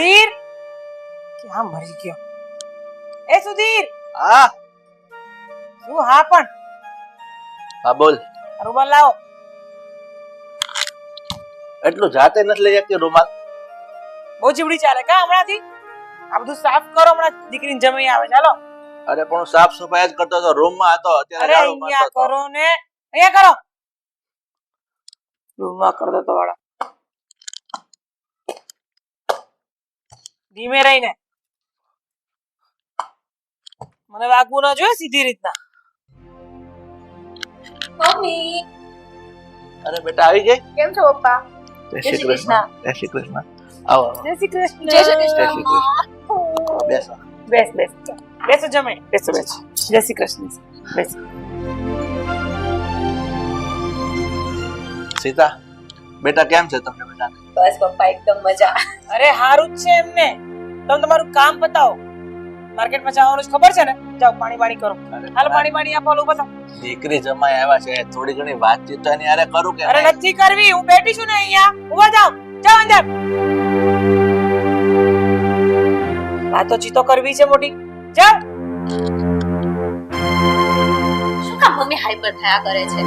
સુધીર ક્યાં મરી ગયો? એ સુધીર! હા શું? હા પણ હા બોલ. રૂમાલ લાવો. એટલું જાતે નથી લઈ શકતી રૂમાલ? બહુ જીવડી ચાલે કા હમણાંથી? આ બધું સાફ કરો, હમણાં દીકરીને જમી આવે. ચાલો. અરે પણ હું સાફ સફાઈ જ કરતો હતો, રૂમમાં હતો. અરે અત્યારે ઝાડુ અહીંયા મારતો હતો. કરો ને, અહીંયા કરો. રૂમમાં કરતો તો વાળા. ધીમે રહીને, મને વાગવું ન જોઈએ, સીધી રીતના. મમ્મી અરે બેટા આવી ગઈ? કેમ છો પપ્પા? જય શ્રી શ્રી કૃષ્ણ. જય શ્રી કૃષ્ણ. આવો આવો. જય શ્રી કૃષ્ણ. જય શ્રી જય કૃષ્ણ. શ્રી કૃષ્ણ. બેસો. બેસ બેસ બેસો, જમે. બેસો બેસો. જય શ્રી કૃષ્ણ. બેસો. સીતા બેટા કેમ છે તમને બેટા? બસ પપ્પા એકદમ મજા. અરે હારું જ છે એમને. તમે તમારું કામ બતાવો. માર્કેટમાં જવાનું છે ખબર છે ને? જાઓ પાણી પાણી કરો. હાલ પાણી પાણી આપો, લો બતાવો. દીકરી જમાઈ આવ્યા છે, થોડી ઘણી વાતચીત તો એની હારે કરું કે અરે નહીં? નથી કરવી, હું બેઠી છું ને અહીંયા. ઉભા જાઓ, જાઓ અંદર. વાતો ચીતો કરવી છે મોટી. જાઓ. શું કામ મમ્મી હાઈપર થયા કરે છે?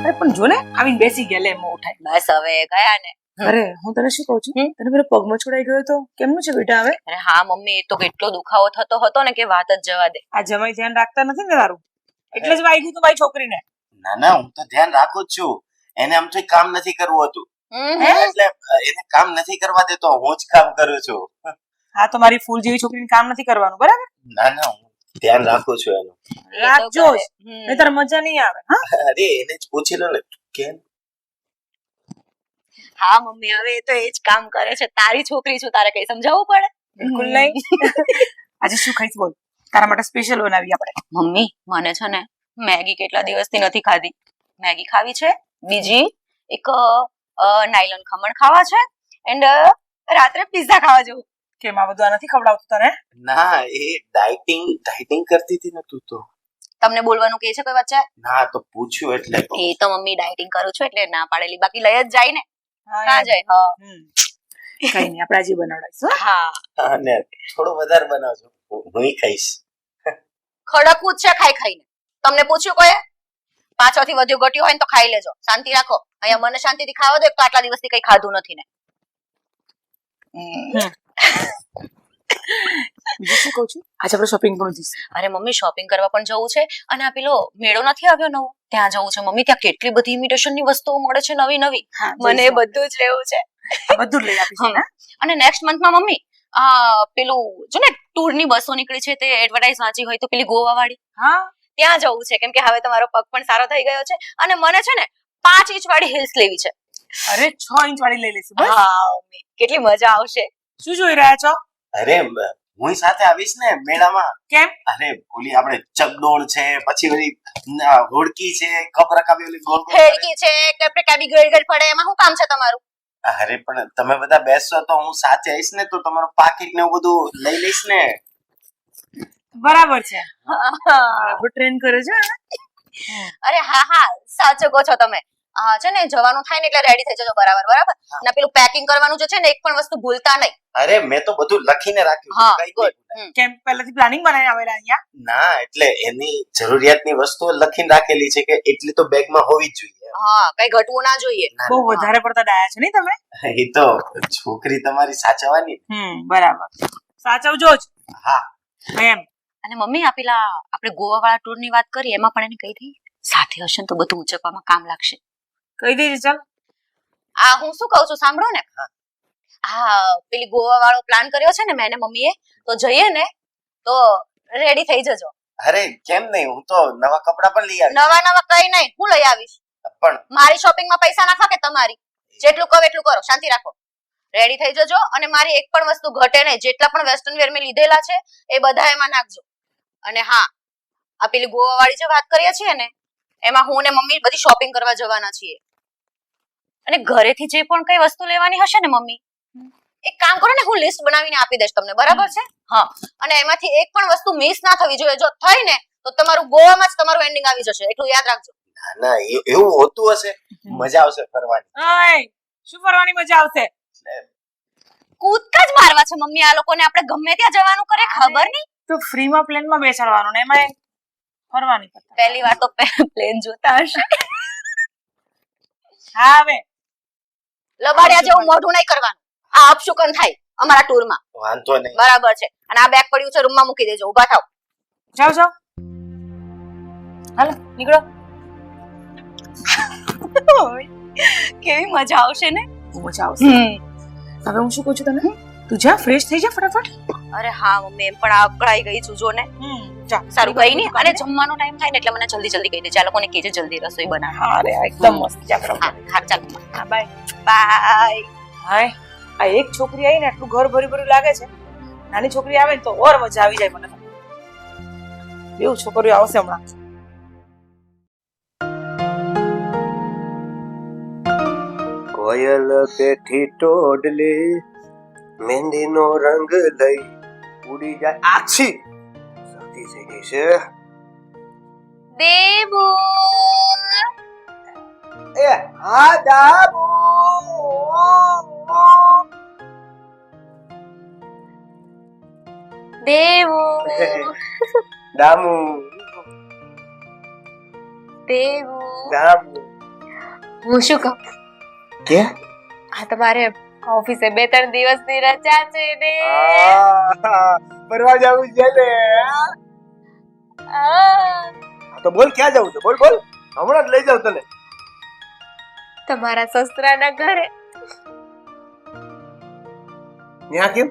અરે પણ જો ને, આવીને બેસી ગયા. લે મો ઉઠાય. બસ હવે ગયા ને. અરે હું તને શું કહું છું, તને પેલો પગમાં છોડાઈ ગયો તો કેમનું છે બેટા હવે? અરે હા મમ્મી, એ તો કેટલો દુખાવો થતો હતો ને કે વાત જ જવા દે. આ જમાઈ ધ્યાન રાખતા નથી ને તારું, એટલે જ વાગ્યું તું મારી છોકરીને. ના ના, હું તો ધ્યાન રાખું જ છું. એને આમ તો કામ નથી કરવું હતું, હમ. એટલે એને કામ નથી કરવા દેતો, હું જ કામ કરું છું. હા તો મારી ફૂલ જેવી છોકરીને કામ નથી કરવાનું, બરાબર? ના ના, હું ધ્યાન રાખું છું એનું. એ તો રાખજો જ, કરે. હમ. નહીંતર મજા નહીં આવે. હા અરે એને જ પૂછી લો ને કેમ. હા મમ્મી, હવે એ તો એ જ કામ કરે છે. તારી છોકરી છું, તારે કઈ સમજાવવું પડે? બિલકુલ નહીં. આજે શું ખાઈશ બોલ? તારા માટે સ્પેશિયલ બનાવી આપણે. મમ્મી મને છે ને મેગી કેટલા દિવસથી નથી ખાધી. મેગી ખાવી છે, બીજી એક નાયલોન ખમણ ખાવા છે, એન્ડ રાત્રે પિઝા ખાવા જવું. કેમ આ બધું આ નથી ખવડાવતું તને? ના, એ ડાયટિંગ કરતી હતી ને તું તો. તમને બોલવાનું કે છે કોઈ વચ્ચે? ના તો પૂછ્યું એટલે તો. એ તો મમ્મી ડાયટિંગ કરું છું એટલે ના પાડેલી, બાકી લઈ જ જાય ને. હા, ના જાય. હા કઈ નહીં, આપણે આજે બનાવડાવીશું. હા, અને થોડું વધારે બનાવજો, હું ખાઈશ. ખડકવું જ છે ખાઈ ખાઈને. તમને પૂછ્યું કોઈ? 5 થી વધુ ઘટ્યું હોય ને તો ખાઈ લેજો, શાંતિ રાખો. અહીંયા મને શાંતિથી ખાવા દો, એક તો આટલા દિવસથી કઈ ખાધું નથી ને. બીજું શું કહું છું, આજે આપણે શોપિંગ પણ જઈશું. અરે મમ્મી, શોપિંગ કરવા પણ જવું છે, અને આ પેલો મેળો નથી આવ્યો નવો, ત્યાં જવું છે મમ્મી. ત્યાં કેટલી બધી ઇમિટેશન ની વસ્તુઓ મળે છે, નવી નવી. હા, મને એ જઈશું. બધું જ લેવું છે. બધું જ લઈ આપીશું ને? અને નેક્સ્ટ મંથમાં મમ્મી પેલું જો ને ટૂર ની બસો નીકળી છે, તે એડવર્ટાઇઝ વાંચી હોય તો પેલી ગોવા વાળી, હા ત્યાં જવું છે. કેમ કે હવે તમારો પગ પણ સારો થઈ ગયો છે, અને મને છે ને 5 ઇંચ વાળી હિલ્સ લેવી છે. અરે 6 ઇંચ વાળી લઈ લઈશું બસ. હા મમ્મી, કેટલી મજા આવશે. શું જોઈ રહ્યા છો? અરે હું સાથે આવીશ ને મેળામાં. કેમ? અરે ઓલી આપણે ચકડોળ છે, પછી ઓલી હોડકી છે, કપ રકાબી ઓલી ગોળ ગોળ. હેડકી છે, કપડે ગળ ગળ પડે, એમાં શું કામ છે તમારું? અરે પણ તમે બધા બેસશો તો હું સાથે આવીશ ને, તો તમારું પાકીટ ને એવું બધું લઈ લઈશ ને. બરાબર છે, બરાબર ટ્રેન કરે છે. અરે હા હા, સાચું કહો છો તમે. છે ને જવાનું થાય ને એટલે રેડી થઈ જજો, બરાબર બરાબર. અને પેલું પેકિંગ કરવાનું જે છે ને, એક પણ વસ્તુ ભૂલતા નહીં. અરે મેં તો બધું લખીને રાખ્યું હા, છે, કઈ good. નહીં. કેમ પહેલાથી પ્લાનિંગ બનાવીને આવેલા અહીંયા? ના, એટલે એની જરૂરિયાતની વસ્તુઓ લખીને રાખેલી છે કે એટલી તો બેગમાં હોવી જ જોઈએ. હા, કઈ ઘટવું ના જોઈએ. ના, બહુ વધારે પડતા ડાયા છો નહીં તમે? એ તો છોકરી તમારી સાચવવાની. બરાબર, સાચવજો જ. હા. એમ. અને મમ્મી, આ પેલા આપણે ગોવા વાળા ટૂર ની વાત કરી, એમાં પણ એને કહી દઈ, સાથે હશે ને તો બધું ઉચકવામાં કામ લાગશે. કહી દેજે ચાલ. આ હું શું કહું છું સાંભળો ને. હા, પેલી ગોવા વાળો પ્લાન કર્યો છે ને મેં ને મમ્મીએ, તો જઈએ ને તો રેડી થઈ જજો. અરે કેમ નહીં, હું તો નવા કપડા પણ લઈ આવીશ. નવા કઈ નહીં, હું લઈ આવીશ. પણ મારી શોપિંગ માં પૈસા નાખો કે તમારી? જેટલું કહો એટલું કરો, શાંતિ રાખો. રેડી થઈ જજો, અને મારી એક પણ વસ્તુ ઘટે નહીં. જેટલા પણ વેસ્ટર્ન વેર મેં લીધેલા છે એ બધા એમાં નાખજો. અને હા, આ પેલી ગોવા વાળી જે વાત કરીએ છીએ ને, એમાં હું ને મમ્મી બધી શોપિંગ કરવા જવાના છીએ. અને ઘરેથી જે પણ કઈ વસ્તુ લેવાની હશે ને મમ્મી, એક કામ કરો ને, હું લિસ્ટ બનાવીને આપી દઈશ તમને, બરાબર છે? હા, અને એમાંથી એક પણ વસ્તુ મિસ ના થવી જોઈએ. જો થઈ ને તો તમારું ગોવામાં જ તમારું એન્ડિંગ આવી જશે, એટલું યાદ રાખજો. ના, એવું હોતું હશે, મજા આવશે ફરવાની. ઓય, શું ફરવાની મજા આવશે? કૂદકા જ મારવા છે મમ્મી આ લોકોને. આપણે ગમે ત્યાં જવાનું કરે ખબર નહીં. તો ફ્રીમાં પ્લેનમાં બેસાડવાનું ને એમાં ફરવાની પત્તા. પહેલી વાર તો પ્લેન જોતા હશે. હા હવે લબાડ્યા જેવું મોઢું નહીં કરવાનું. આ અપશુકન થાય અમારા ટૂરમાં. વાંધો નહીં. બરાબર છે. અને આ બેગ પડ્યું છે રૂમમાં મૂકી દેજો. ઊભા થાવ. જાઓ જાઓ હાલો નીકળો. કેવી મજા આવશે ને. મજા આવશે. હવે હું શું કહું છું તને, તું જા ફ્રેશ થઈ જા ફટાફટ. અરે હા મમ્મી એમ પણ અકળાઈ ગઈ છું જો ને. જા સારું કઈ નહીં. અને જમવાનો ટાઈમ થાય ને એટલે મને જલ્દી જલ્દી કહી દેજે. આ લોકોને કહેજે જલ્દી રસોઈ બનાવે. હા અરે એકદમ મસ્ત. જા કરો. હા ચાલો. હા બાય બાય. હાય આ એક છોકરી આવી ને આટલું ઘર ભરી ભર્યું લાગે છે. નાની છોકરી આવે ને તો ઓર મજા આવી જાય મને. બેવ છોકરીઓ આવશે હમણાં. કોયલ પેઠી ટોડલે મહેંદીનો રંગ લઈ ઉડી જાય આછી સાથી થઈ ગઈ છે. દેવો એ હા દાબો દેવો દામુ દેવો. દામુ હું શું કહું કે આ તમારે ઓફિસે 2-3 દિવસની રજા છે ને. ફરવા જવું છે ને. તો બોલ ક્યાં જવું છે બોલ બોલ હમણાં જ લઈ જાવ તને. તમારા સસરાના ઘરે. ત્યાં કેમ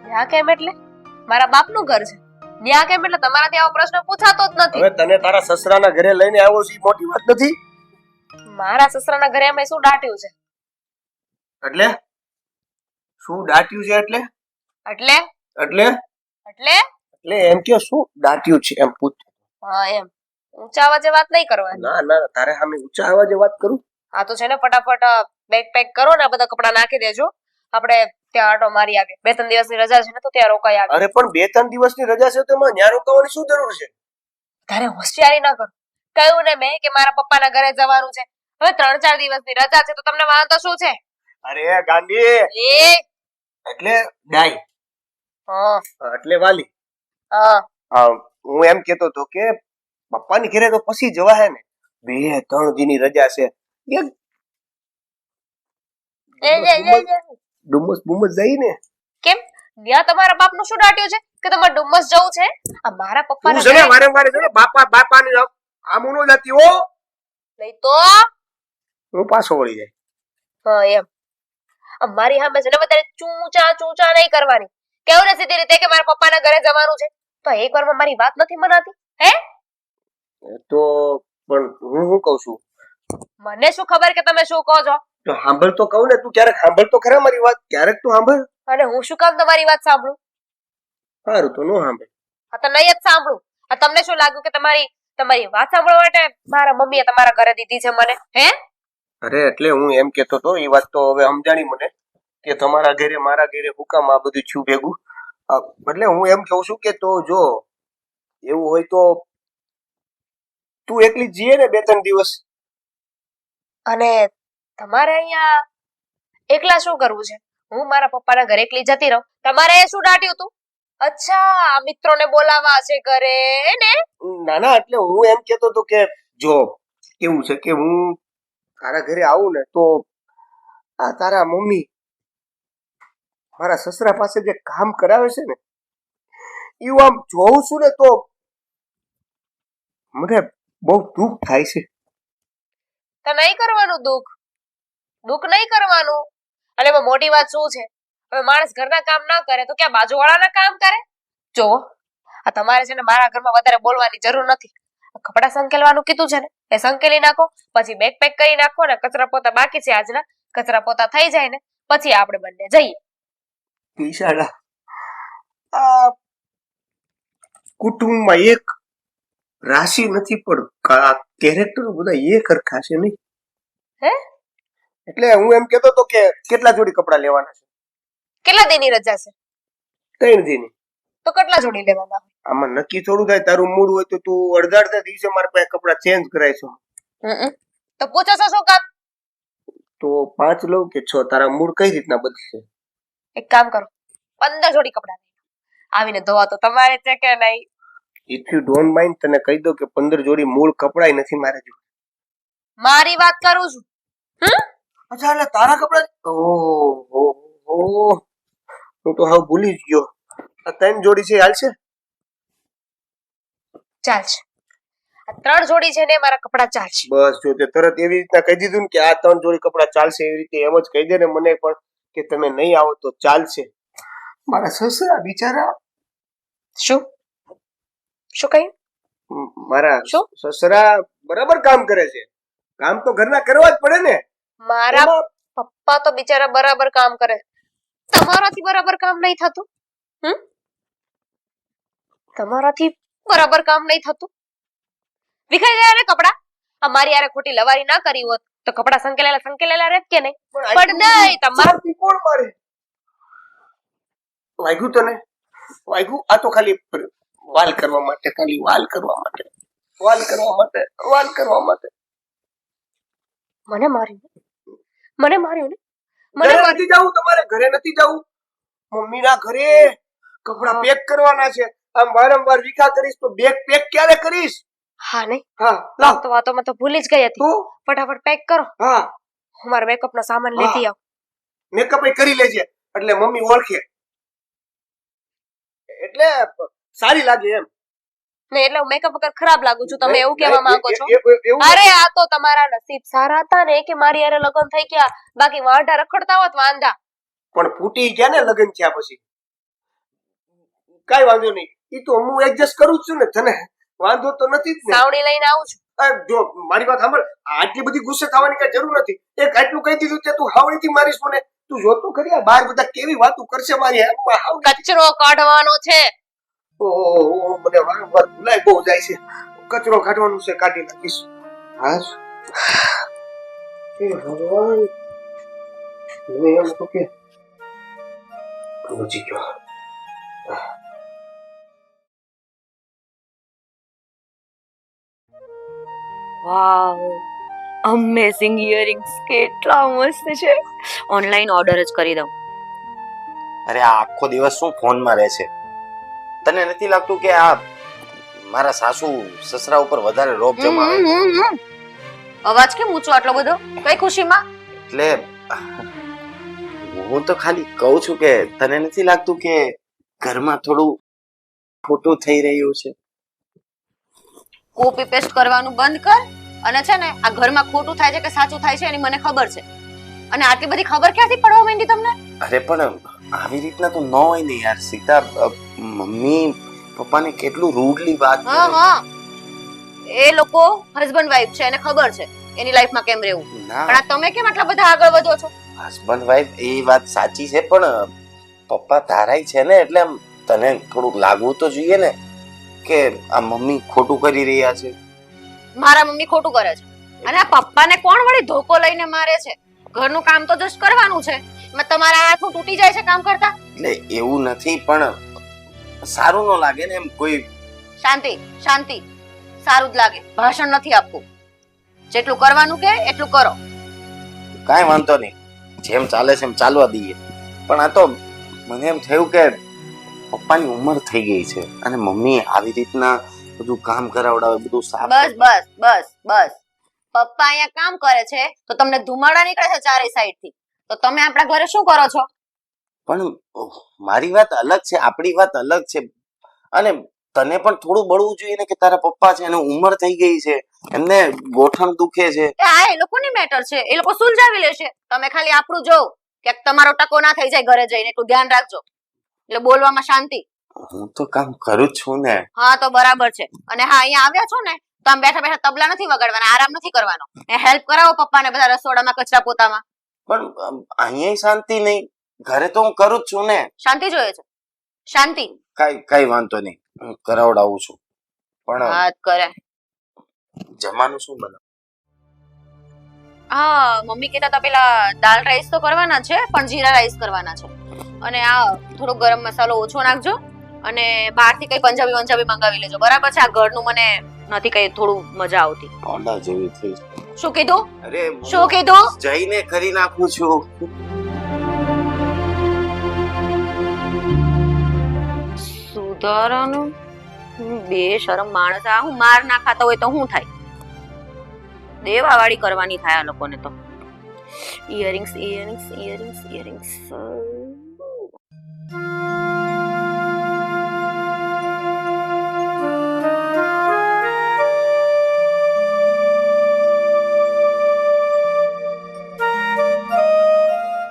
ત્યાં કેમ એટલે મારા બાપનું ઘર છે. ત્યાં કેમ એટલે તમારા ત્યાં આવો પ્રશ્ન પૂછાતો જ નથી. હવે તને તારા સસરાના ઘરે લઈને આવ્યો છે મોટી વાત નથી. મારા સસરાના ઘરે અમે શું દાટ્યું છે એટલે શું દાટ્યું છે એટલે એટલે એટલે એટલે એટલે એમ કે શું દાટ્યું છે એમ પૂછ. હા એમ ઊંચા અવાજે વાત નહીં કરવાની. ના ના તારે સામે ઊંચા અવાજે વાત કરું. આ તો છે ને ફટાફટ બેગ પેક કરો ને બધા કપડા નાખી દેજો. આપણે ત્યાં આટો મારી આવીએ. 2-3 દિવસની રજા છે ને તો ત્યાં રોકાઈ આવીએ. અરે પણ 2-3 દિવસની રજા છે તો એમાં ન્યા રોકાવાની શું જરૂર છે. તારે હોશિયારી ના કરો. કહ્યું ને મેં કે મારા પપ્પાના ઘરે જવાનું છે. હવે 3-4 દિવસની રજા છે તો તમને વાંધો શું છે. અરે ગાંધી એ એટલે ડાઈ હા એટલે વાલી. હા હું એમ કેતો તો કે પપ્પાની ઘરે તો પછી જવા હે ને 2-3 દીની રજા છે. ડુમસ બુમસ જઈ ને કેમ ત્યાં તમારા બાપનું શું દાટ્યું છે કે તમારે ડુમ્મસ જવું છે. આ મારા પપ્પાના તું છે ને ઘરે વારે વારે છે ને બાપાની આમું નો જતી હો. નહીં તો હું પાછો વળી જાય. હા એમ અમારી સામે છે ને વધારે ચૂંચા નહીં કરવાની. કેવું ને સીધી રીતે કે મારા પપ્પાના ઘરે જવાનું છે તો એક વારમાં મારી વાત નથી મનાતી હે. તો પણ હું શું કઉ છું મને શું ખબર કે તમે શું કહો છો. તો સાંભળ તો કહું ને તું ક્યારેક સાંભળ તો ખરા મારી વાત. ક્યારેક તું સાંભળ. અને હું શું કામ તમારી વાત સાંભળું. સારું તો નો સાંભળ. આ તો નહીં જ સાંભળું. આ તમને શું લાગ્યું કે તમારી વાત સાંભળવા માટે મારા મમ્મીએ તમારા ઘરે દીધી છે મને હે. અરે એટલે હું એમ કેતો તો એ વાત તો હવે સમજાણી મને કે તમારા ઘરે મારા ઘરે હુકામ આ બધું છું ભેગું. એટલે હું એમ કહું છું કે તો જો એવું હોય તો તું એકલી જીએ ને 2-3 દિવસ. અને તમારે અહીંયા એકલા શું કરવું છે. હું મારા પપ્પાના ઘરે એકલી જતી રહું. તમારે શું દાટ્યું તું. અચ્છા મિત્રોને બોલાવવા છે ઘરે ને. ના ના એટલે હું એમ કેતો તો કે જો કેવું છે કે હું તારા ઘરે આવું ને તો આ તારા મમ્મી મારા સસરા પાસે જે કામ કરાવે છે ને એવું આમ જોઉં છું ને તો મને બહુ દુઃખ થાય છે. તો નહીં કરવાનું દુઃખ નહીં કરવાનું. અને એમાં મોટી વાત શું છે હવે માણસ ઘરના કામ ના કરે તો ક્યાં બાજુવાળાના કામ કરે. જો આ તમારે છે ને મારા ઘરમાં વધારે બોલવાની જરૂર નથી. કપડા સંકેલવાનું કીધું છે ને એ સંકેલી નાખો. પછી બેગ પેક કરી નાખો ને કચરા પોતા બાકી છે આજના કચરા પોતા થઈ જાય ને પછી આપણે બંને જઈએ. ઈશાળા આ કુટુંબમાં એક રાશિ નથી પણ કેરેક્ટર બધા એક હરખા છે નહીં હે. એટલે હું એમ કેતો તો કે કેટલા જોડી કપડા લેવાના છે. કેટલા દિનની રજા છે. 3 દિન. તો કેટલા જોડી લેવાના. આમાં નક્કી થોડું થાય. તારું મૂડ હોય તો તું અડધા દિવસે મારા પાસે કપડા ચેન્જ કરાય છો. તો પૂછો છો શું કામ. તો 5 લઉં કે 6? તારા મૂડ કઈ રીતના બદલશે? એક કામ કરો, 15 જોડી કપડાં આવીને ધોવા તો તમારે છે કે નહીં? ઇફ યુ ડોન્ટ માઇન્ડ તને કહી દઉં કે 15 જોડી મૂળ કપડાય નથી મારે જો. મારી વાત કરું છું. અચ્છા, એટલે તારા કપડા? ઓહો, હું તો હાવ ભૂલી જ ગયો. આ 3 જોડી છે, હાલશે? ચાલશે. આ 3 જોડી છે ને મારા કપડાં ચાલશે. બસ જો તે તરત એવી રીતના કહી દીધું ને કે આ 3 જોડી કપડા ચાલશે, એવી રીતે એમ જ કહી દે ને મને પણ કે તમે નહીં આવો તો ચાલશે. મારા સસરા બિચારા. શું શું કહ્યું? મારા શું? સસરા બરાબર કામ કરે છે. કામ તો ઘરના કરવા જ પડે ને. મારા પપ્પા તો બિચારા બરાબર કામ કરે, તમારાથી બરાબર કામ નહીં થતું. તમારાથી બરાબર કામ નહીં થતું. વિખાઈ ગયા ને કપડા. અમારી યારે ખોટી લવારી ના કરી હોત તો કપડા સંકેલેલા રહેત કે નહીં? પડદાય તમારા કોણ મારે? વાગ્યું તને? વાગ્યું? આ તો ખાલી વાલ કરવા માટે, ખાલી વાલ કરવા માટે, વાલ કરવા માટે, વાલ કરવા માટે. મને માર્યું ને ઘરે નથી જવું તમારે? ઘરે નથી જવું? મમ્મીના ઘરે કપડા પેક કરવાના છે. આમ વારંવાર વિખા કરીશ તો બેગ પેક ક્યારે કરીશ? હા નહીં? હા, લાવ. તો વાતોમાં તો ભૂલી જ ગઈ હતી. તું? ફટાફટ પેક કરો. હા, હું મારા મેકઅપ નો સામાન લેતી આવું. મેકઅપ કરી લેજે એટલે મમ્મી ઓળખે, એટલે સારી લાગે એમ. ને એટલે હું મેકઅપ વગર ખરાબ લાગુ છું, તમે એવું કહેવા માંગો છો? એવું અરે આ તો તમારા નસીબ સારા હતા ને કે મારી યારે લગ્ન થઈ ગયા, બાકી વાંઢા રખડતા હોત વાંધા. પણ ફૂટી ગયા ને લગ્ન થયા પછી. કાઈ વાંધો નહીં, ઈ તો હું એડજસ્ટ કરું છું ને, તને વાંધો તો નથી જ ને. સાવણી લઈને આવું છું. જો મારી વાત સાંભળ, આટલી બધી ગુસ્સે થવાની કઈ જરૂર નથી. એક આટલું કહી દીધું તે તું હાવણીથી મારીશ મને. તું જોતો ખરી આ બહાર બધા કેવી વાતો કરશે મારી હાવણી. કચરો કાઢવાનો છે. ઓહો, મને વારંવાર ભૂલાઈ બહુ જાય છે. કચરો કાઢવાનું છે, કાઢી નાખીશ. હાસ એ ભગવાન, હું એમ કહું કે પહોંચી ગયો. વાવ, અમેઝિંગ ઇયરિંગ્સ, કેટલા મસ્ત છે. ઓનલાઈન ઓર્ડર જ કરી દઉં. અરે આ આખો દિવસ શું ફોનમાં રહે છે? તને નથી લાગતું કે આ મારા સાસુ સસરા ઉપર વધારે રોબ જમાવે? અવાજ કેમ ઊંચો આટલો બધો? કઈ ખુશીમાં? એટલે હું તો ખાલી કહું છું કે તને નથી લાગતું કે ઘરમાં થોડું ખોટું થઈ રહ્યું છે? કોપી પેસ્ટ કરવાનું બંધ કર અને છે ને આ ઘરમાં ખોટું થાય છે કે સાચું થાય છે એની મને ખબર છે. અને આટલી બધી ખબર ક્યાંથી પડવા માંડી તમને? અરે પણ આવી રીતના તો ન હોય ને યાર સીતા. મમ્મી પપ્પાને કેટલું રૂડલી વાત કરે. હા, એ લોકો હસબન્ડ વાઈફ છે એને ખબર છે એની લાઈફમાં કેમ રહેવું. ના, પણ આ તમે કેમ આટલા બધા આગળ વધો છો? હસબન્ડ વાઈફ એ વાત સાચી છે, પણ પપ્પા તારાય છે ને, એટલે આમ તને થોડુંક લાગવું તો જોઈએ ને કે આ મમ્મી ખોટું કરી રહ્યા છે. મારા મમ્મી ખોટું કરે છે અને આ પપ્પાને કોણ વળી ધોકો લઈને મારે છે? ઘરનું કામ તો જસ્ટ કરવાનું છે, એમાં તમારા હાથું તૂટી જાય છે કામ કરતા. એટલે એવું નથી, પણ સારું ન લાગે ને એમ. કોઈ શાંતિ, સારું જ લાગે. ભાષણ નથી આપવું. જેટલું કરવાનું કે એટલું કરો. કાંઈ વાંધો નહીં, જેમ ચાલે છે એમ ચાલવા દઈએ. પણ આ તો મને એમ થયું કે પપ્પાની ઉંમર થઈ ગઈ છે અને મમ્મી આવી રીતના બધું કામ કરાવડાવે, બધું સાફ. બસ. પપ્પા અહીંયા કામ કરે છે તો તમને ધુમાડા નીકળે છે ચારે સાઈડ થી, તો તમે આપણા ઘરે શું કરો છો? પણ મારી વાત અલગ છે, આપણી વાત અલગ છે. અને તને પણ થોડું બળવું જોઈએ ને કે તારા પપ્પા છે અને ઉંમર થઈ ગઈ છે, એમને ગોઠણ દુખે છે. એ લોકોની મેટર છે, એ લોકો સુલઝાવી લેશે. તમે ખાલી આપણું જોવ કે તમારો ટકો ના થઈ જાય ઘરે જઈને, એટલું ધ્યાન રાખજો. એટલે બોલવામાં શાંતિ. હું તો કામ કરું જ છું ને. હા તો બરાબર છે. અને હા અહીંયા આવ્યા છો ને તો આમ બેઠા બેઠા તબલા નથી વગાડવાના, આરામ નથી કરવાનો. હેલ્પ કરાવો પપ્પાને બધા રસોડામાં, કચરા પોતામાં. પણ અહીંયા શાંતિ નહીં, ઘરે તો હું કરું જ છું ને. શાંતિ જોઈએ છે? શાંતિ કઈ વાંધો નહીં, હું કરાવડાવું છું. પણ વાત કરે. જમવાનું શું બનાવ? હા, મમ્મી કહેતા હતા પેલા દાલ રાઈસ તો કરવાના છે, પણ જીરા રાઈસ કરવાના છે. અને આ થોડો ગરમ મસાલો ઓછો નાખજો અને બહારથી કઈ પંજાબી મંગાવી લેજો. બરાબર છે? આ ઘરનું મને નથી કઈ થોડું મજા આવતી. ઓડા જેવી થઈ. શું કીધું? અરે શું કીધું? જઈને કરી નાખું છું. સુધારાનું બે શરમ માણસ આ હું માર ના ખાતા હોય તો શું થાય? દેવાવાળી કરવાની થાય આ લોકોને તો. Earrings earrings earrings earrings.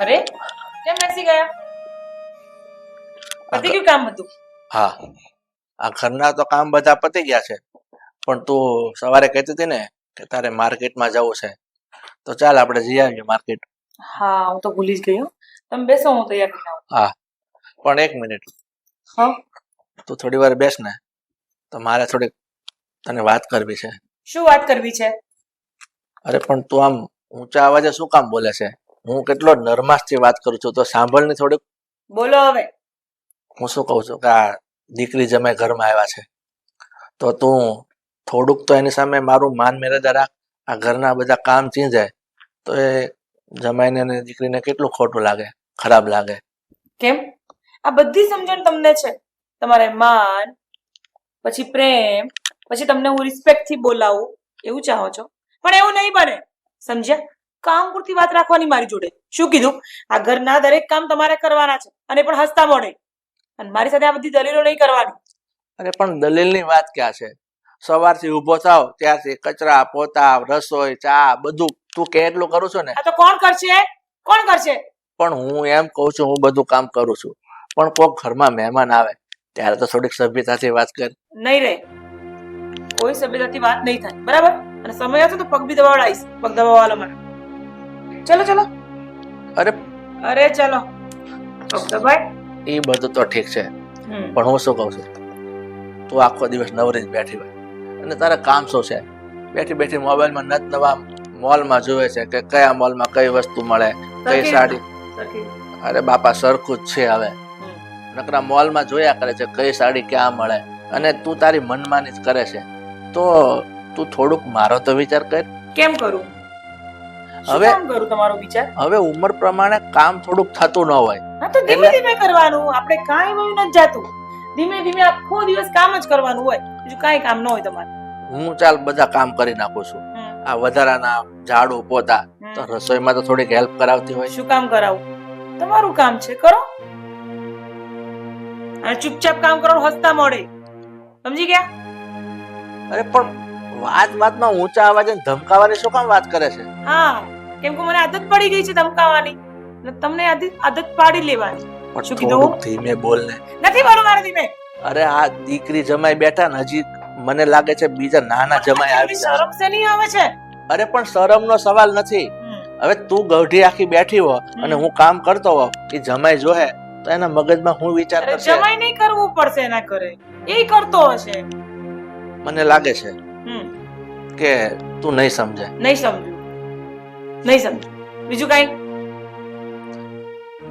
અરે કેમ બેસી ગયા? પતી ગયું કામ બધું? હા, આ ઘરના તો કામ બધા પતી ગયા છે, પણ તું સવારે કહેતી હતી ને કે તારે માર્કેટમાં જવું છે, તો ચાલ આપણે જઈ આવીએ માર્કેટ. હા, હું તો ભૂલી જ ગઈ હો. તમે બેસો, હું તૈયાર થઈ આવું. હા, પણ એક મિનિટ, હા, તું થોડી વાર બેસ ને, તો મારે થોડીક તને વાત કરવી છે. શું વાત કરવી છે? અરે પણ તું આમ ઊંચા અવાજે શું કામ બોલે છે? હું કેટલો નરમાશથી વાત કરું છું, તો સાંભળ ને થોડીક. બોલો હવે. હું શું કહું છું કે આ દીકરી જમાઈ ઘરમાં આવ્યા છે, તો તું થોડુંક તો એની સામે મારું માન મર્યાદા રાખ. આ ઘરના બધા કામ ચીંજાય તો એ જમાઈને અને દીકરીને કેટલું ખોટું લાગે, ખરાબ લાગે. કેમ? આ બધી સમજણ તમને છે? તમારે માન, પછી પ્રેમ, પછી તમને હું રિસ્પેક્ટ થી બોલાવું, એવું ચાહો છો? પણ એવું નહીં બને, સમજ્યા? કામ પૂરતી વાત રાખવાની મારી જોડે. શું કીધું? આ ઘરના દરેક કામ તમારે કરવાના છે, અને પણ હસતા મોઢે. અને મારી સાથે આ બધી દલીલો નહીં કરવાની. અરે પણ દલીલની વાત ક્યાં છે? સવારથી ઊભો થાવ ત્યારથી કચરા, પોતા, રસોઈ, ચા બધું તું કે એટલું કરું છું ને. આ તો કોણ કરશે? કોણ કરશે? પણ હું એમ કહું છું, હું બધું કામ કરું છું, પણ કોક ઘરમાં મહેમાન આવે ત્યારે તો થોડીક સભ્યતાથી વાત કર. નહીં રે, કોઈ સભ્યતાથી વાત નહીં થાય, બરાબર? અને સમય હશે તો પગ બી દબાવડાવીશ. પગ દબાવવાલો મને. ચલો ચલો. અરે અરે ચલો, પગ દબાય. એ બધું તો ઠીક છે, પણ હું શું કહું છું, તું આખો દિવસ નવરી જ બેઠી હોય અને તારે કામ શું છે? બેઠી બેઠી મોબાઈલમાં નત નવા મોલમાં જોવે છે કે કયા મોલમાં કઈ વસ્તુ મળે, કઈ સાડી. અરે બાપા, સરખું જ છે. હવે નકરા મોલમાં જોયા કરે છે કઈ સાડી ક્યાં મળે, અને તું તારી મનમાની જ કરે છે. તો તું થોડુંક મારો તો વિચાર કર. કેમ કરું? હવે કેમ કરું તમારો વિચાર? હવે ઉંમર પ્રમાણે કામ થોડુંક થતું ન હોય. હા, તો ધીમે ધીમે કરવાનું. આપણે કાંઈ વયું નથી જાતું. ધીમે ધીમે આખો દિવસ કામ જ કરવાનું હોય, બીજું કાંઈ કામ ન હોય તમારે. હું ચાલ બધા કામ કરી નાખું છું, આ વધારાના ઝાડુ પોતા, તો રસોઈમાં તો થોડીક હેલ્પ કરાવતી હોય. શું કામ કરાવું? તમારું કામ છે, કરો. અને ચૂપચાપ કામ કરો, હસતા મોડે. સમજી ગયા? અરે પણ વાતમાં ઊંચા અવાજે ધમકાવાની શું કામ વાત કરે છે? હા, કેમ કે મને આદત પડી ગઈ છે ધમકાવાની, અને તમને આદત પાડી લેવાની. પણ શું કીધું? થોડુંક ધીમે બોલ ને. નથી બોલું મારે ધીમે. અરે આ દીકરી જમાઈ બેઠા ને, હજી મને લાગે છે બીજા નાના જમાઈ આવી છે. શરમ છે નહીં આવે છે? અરે પણ શરમનો સવાલ નથી. હવે તું ગઢી આખી બેઠી હો અને હું કામ કરતો હોઉં, એ જમાઈ જોહે તો એના મગજમાં હું વિચાર કરશે? જમાઈ નહીં કરવું પડશે એના કરે, એ કરતો હશે. મને લાગે છે કે તું નહીં સમજે. નહીં સમજુ, નહીં સમજુ. બીજું કાંઈ?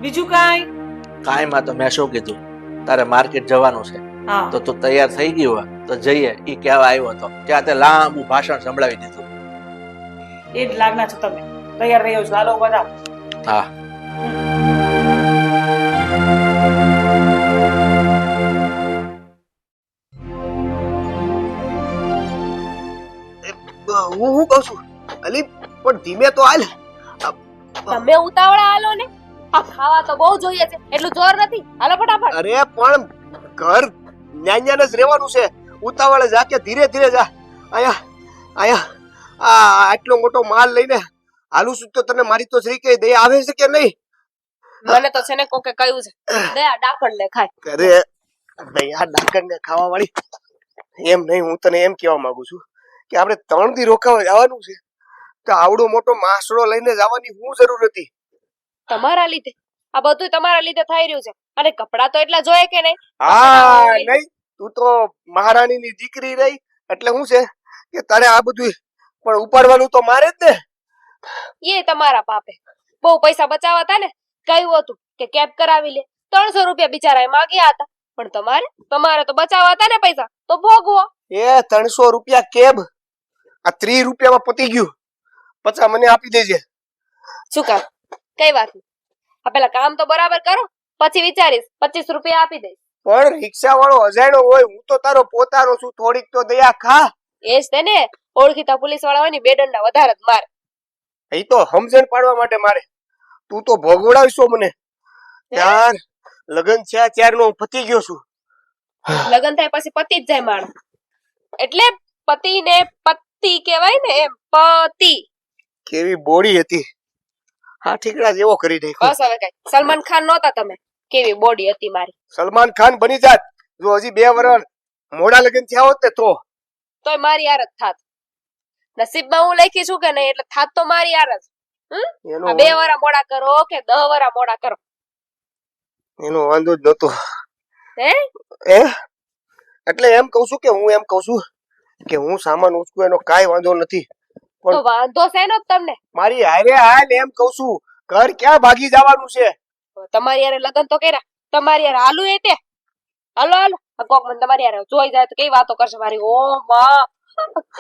બીજું કાંઈ? કાંઈ માં તો મેં શું કીધું, તારે માર્કેટ જવાનું છે, હા, તો તું તૈયાર થઈ ગઈ હોય તો જઈએ. ઈ કહેવા આવ્યો હતો ત્યાં તે લાંબુ ભાષણ સંભળાવી દીધું. એ જ લાગના છો તમે. તૈયાર રહ્યો છો, હાલો બધા. હા, હું કહું છું અલી, પણ ધીમે તો હાલ. તમે ઉતાવળા હાલો ને, આ ખાવા તો બહુ જોઈએ છે, એટલું જોર નથી. હાલો ફટાફટ. અરે પણ ઘર ન્યાન્યાને જ રહેવાનું છે, ઉતાવળે જા કે ધીરે ધીરે જા. આયા આટલો મોટો માલ લઈને હાલું છું તો તને મારી તો જરી કઈ દયા આવે છે કે નહીં? મને તો છે ને કોકે કહ્યું છે, દયા ડાકણ ને ખાય. અરે દયા ડાકણ ને ખાવા વાળી એમ નહીં, હું તને એમ કહેવા માંગુ છું કે આપણે 3 દી રોકાવા જવાનું છે, તો આવડો મોટો માસડો લઈને જવાની શું જરૂર હતી? તમારા લીધે આ બધું તમારા લીધે થઈ રહ્યું છે, અને કપડા તો એટલા જોઈએ કે નહીં? હા નહીં, તું તો મહારાણીની દીકરી રહી એટલે શું છે કે તારે આ બધું પણ ઉપાડવાનું તો મારે જ ને. એ તમારા પાપે બહુ પૈસા બચાવવા હતા ને, કહ્યું હતું કે કેબ કરાવી લે. 300 રૂપિયા બિચારાએ માંગ્યા હતા, પણ તમારે તો બચાવવા હતા ને પૈસા, તો ભોગવો. એ 300 રૂપિયા કેબ, આ 30 રૂપિયામાં પતી ગયું. 50 મને આપી દેજે. શું કામ? કઈ વાત નહીં. આ પેલા કામ તો બરાબર કરો, પછી વિચારીશ. 25 રૂપિયા આપી દઈશ. પણ રિક્ષા વાળો અજાણ્યો હોય, હું તો તારો પોતાનો છું, થોડીક તો દયા ખા. એ જ તેને ઓળખીતા પોલીસ વાળા હોય ને 2 દંડા વધારે જ મારે. એ તો સમજણ પાડવા માટે મારે. તું તો ભોગવડાવીશો મને. યાર લગન થયા ત્યારનો હું પતી ગયો છું. લગન થાય પછી પતિ જ જાય માણસ. એટલે પતિ ને પતિ કહેવાય ને, એમ પતિ. કેવી બોડી હતી, હા ઠીકડા જેવો કરી નાખ્યો. બસ હવે કઈ સલમાન ખાન નહોતા તમે. કેવી બોડી હતી મારી. સલમાન ખાન બની જાત જો હજી 2 વર્ષ મોડા લગન થયા હોત ને તોય મારી યાર જ થાત. નસીબમાં હું લખી છું કે નહીં, એટલે થાત તો મારી યાર જ. એનો આ 2 વર્ષ મોડા કરો કે 10 વર્ષ મોડા કરો. એનો વાંધો જ નતો. હે? એટલે એમ કહું છું કે હું સામાન ઉચકું એનો કાંઈ વાંધો નથી. તો વાંધો શેનો તમને? મારી હારે હાલ એમ કહું છું, ઘર ક્યાં ભાગી જવાનું છે? તમારી યાર લગન તો કર્યા, તમારી યાર હાલું એ તે. હાલો હાલો, આ કોક મને તમારી યાર જોઈ જાય તો કઈ વાતો કરશે મારી. ઓ માં,